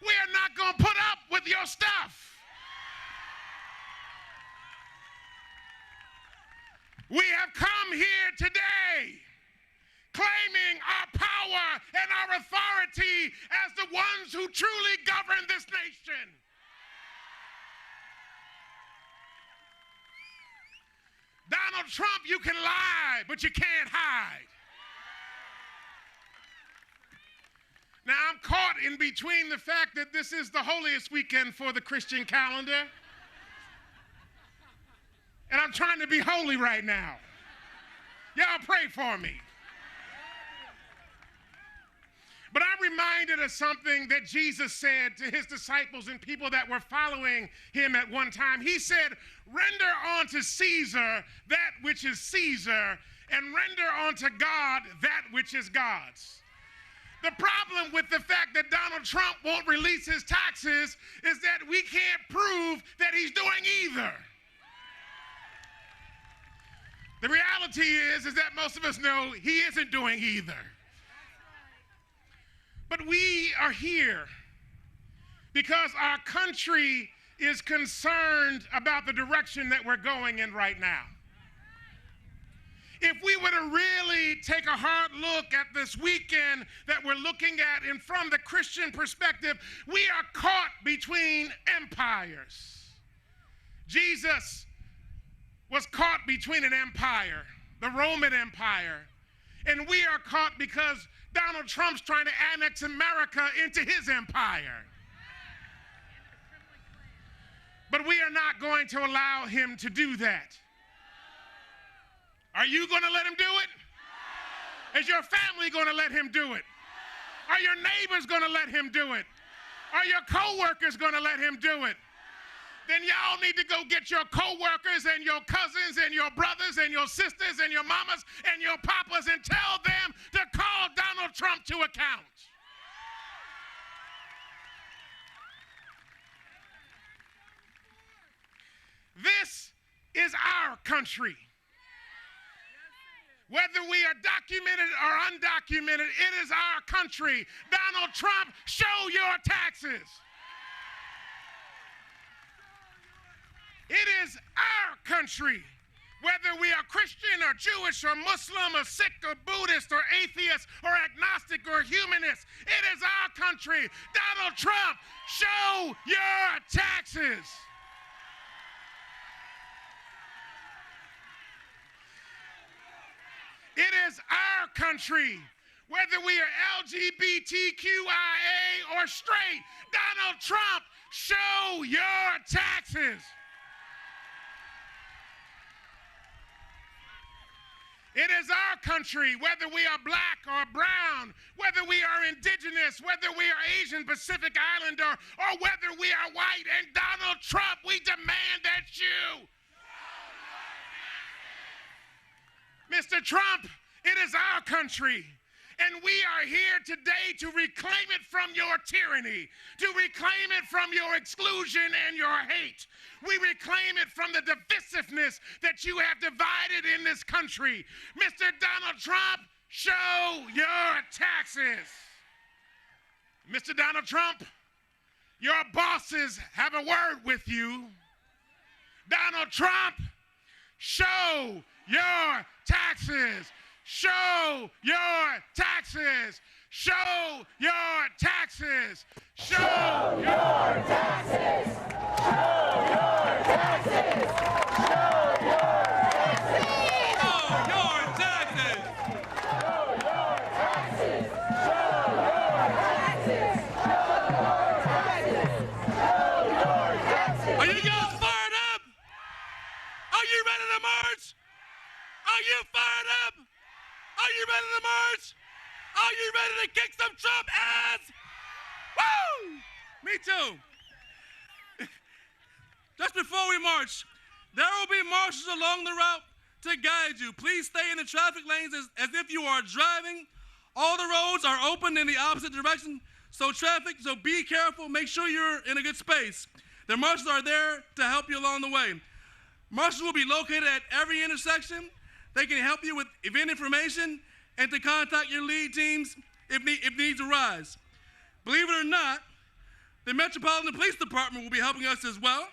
we are not going to put up with your stuff. We have come here today claiming our power and our authority as the ones who truly govern this nation. Donald Trump, you can lie, but you can't hide. Now, I'm caught in between the fact that this is the holiest weekend for the Christian calendar, and I'm trying to be holy right now. Y'all pray for me. But I'm reminded of something that Jesus said to his disciples and people that were following him at one time. He said, render unto Caesar that which is Caesar, and render unto God that which is God's. The problem with the fact that Donald Trump won't release his taxes is that we can't prove that he's doing either. The reality is that most of us know he isn't doing either. But we are here because our country is concerned about the direction that we're going in right now. If we were to really take a hard look at this weekend that we're looking at, and from the Christian perspective, we are caught between empires. Jesus was caught between an empire, the Roman Empire, and we are caught because Donald Trump's trying to annex America into his empire. But we are not going to allow him to do that. Are you going to let him do it? Is your family going to let him do it? Are your neighbors going to let him do it? Are your co-workers going to let him do it? Then y'all need to go get your co-workers and your cousins and your brothers and your sisters and your mamas and your papas and tell them to call Donald Trump to account. This is our country. Whether we are documented or undocumented, it is our country. Donald Trump, show your taxes. It is our country. Whether we are Christian or Jewish or Muslim or Sikh or Buddhist or atheist or agnostic or humanist, it is our country. Donald Trump, show your taxes. It is our country. Whether we are LGBTQIA or straight, Donald Trump, show your taxes. It is our country, whether we are black or brown, whether we are indigenous, whether we are Asian, Pacific Islander, or whether we are white. And Donald Trump, we demand that you. Mr. Trump, it is our country. And we are here today to reclaim it from your tyranny, to reclaim it from your exclusion and your hate. We reclaim it from the divisiveness that you have divided in this country. Mr. Donald Trump, show your taxes. Mr. Donald Trump, your bosses have a word with you. Donald Trump, show your taxes. Show your taxes. Show your taxes. Show your taxes. Show your taxes. Show your taxes. Show your taxes. Show your taxes. Show your taxes. Show your taxes. Show your taxes. Are you guys fired up? Are you ready to march? Are you fired up? Are you ready to march? Are you ready to kick some Trump ass? Woo! Me too. Just before we march, there will be marshals along the route to guide you. Please stay in the traffic lanes as if you are driving. All the roads are open in the opposite direction, so be careful. Make sure you're in a good space. The marshals are there to help you along the way. Marshals will be located at every intersection. They can help you with event information and to contact your lead teams if needs arise. Believe it or not, the Metropolitan Police Department will be helping us as well.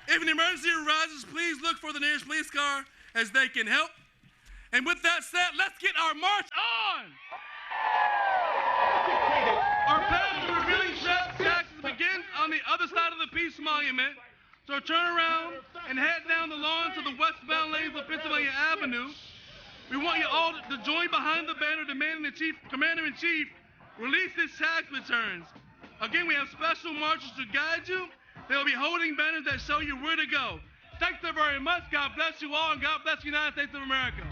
If an emergency arises, please look for the nearest police car as they can help. And with that said, let's get our march on! Our path to revealing taxes begins on the other side of the Peace Monument. So turn around and head down the lawn to the westbound lanes of Pennsylvania Avenue. We want you all to join behind the banner demanding the Commander-in-Chief release his tax returns. Again, we have special marshals to guide you. They will be holding banners that show you where to go. Thanks so very much. God bless you all, and God bless the United States of America.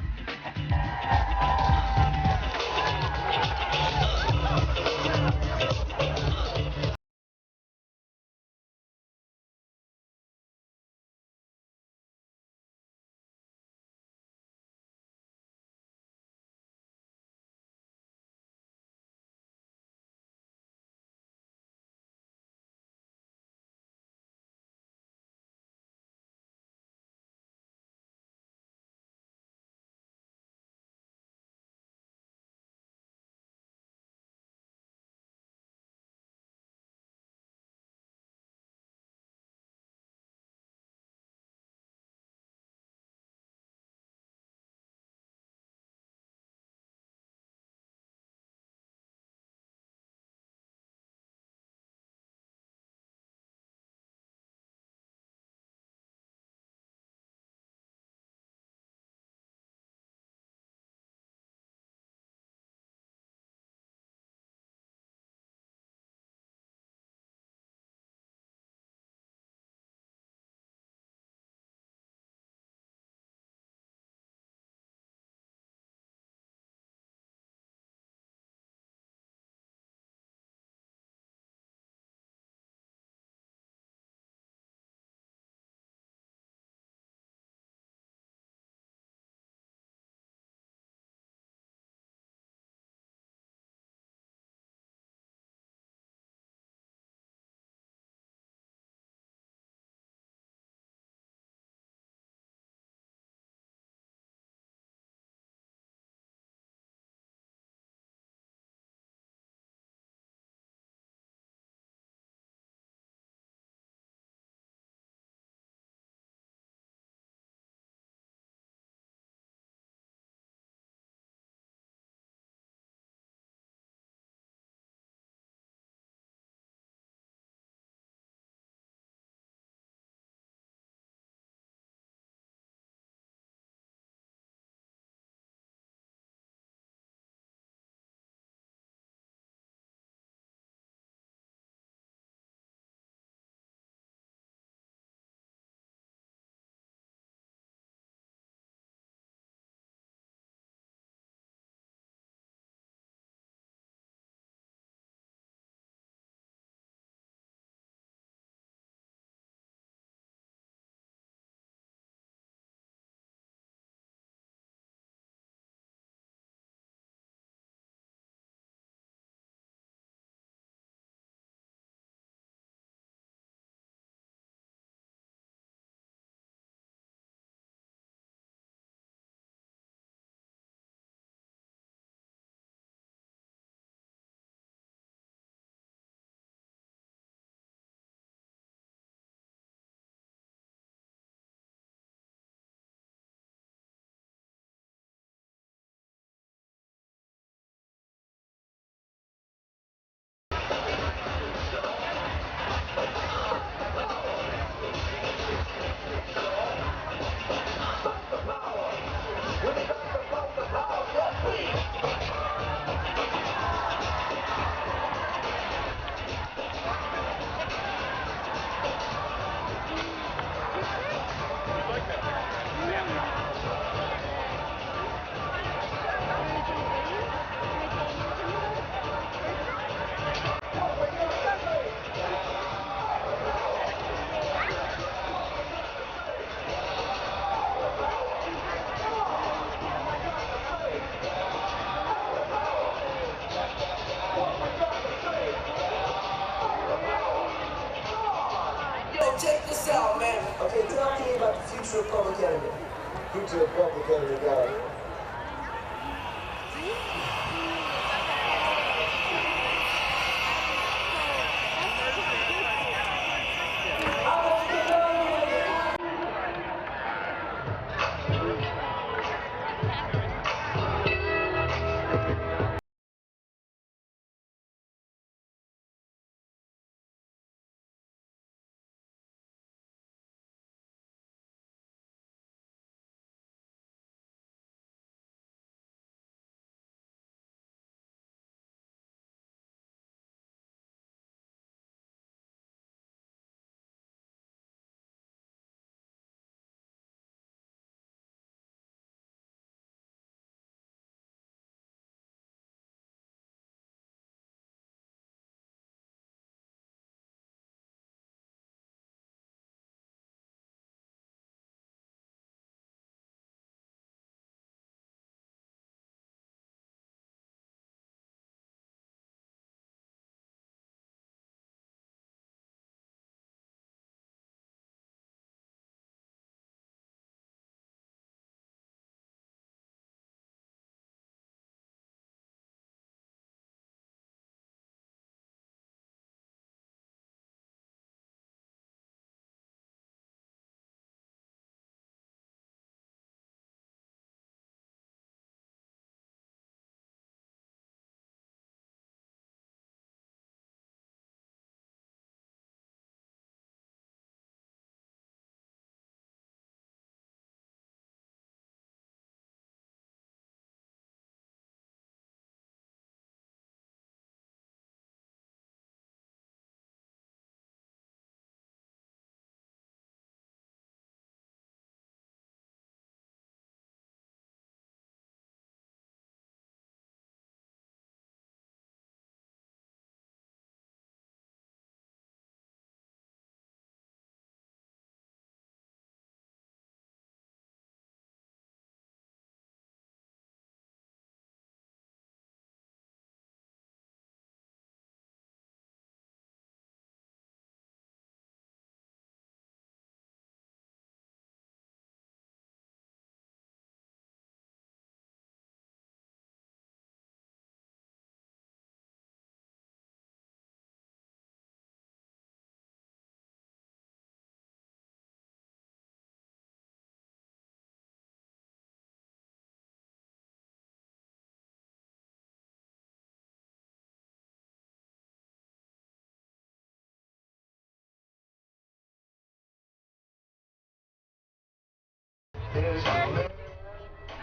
Okay, talk to me about the future of public enemy. Future of public enemy, got it.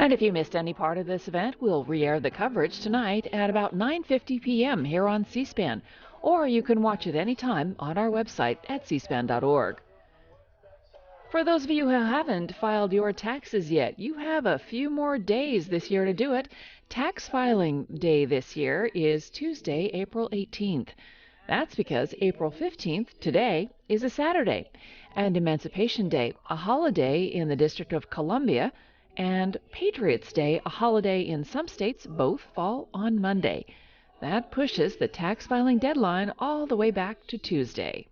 And if you missed any part of this event, we'll re-air the coverage tonight at about 9:50 p.m. here on C-SPAN, or you can watch it anytime on our website at cspan.org. For those of you who haven't filed your taxes yet, you have a few more days this year to do it. Tax filing day this year is Tuesday, April 18th. That's because April 15th, today, is a Saturday, and Emancipation Day, a holiday in the District of Columbia, and Patriots' Day, a holiday in some states, both fall on Monday. That pushes the tax filing deadline all the way back to Tuesday.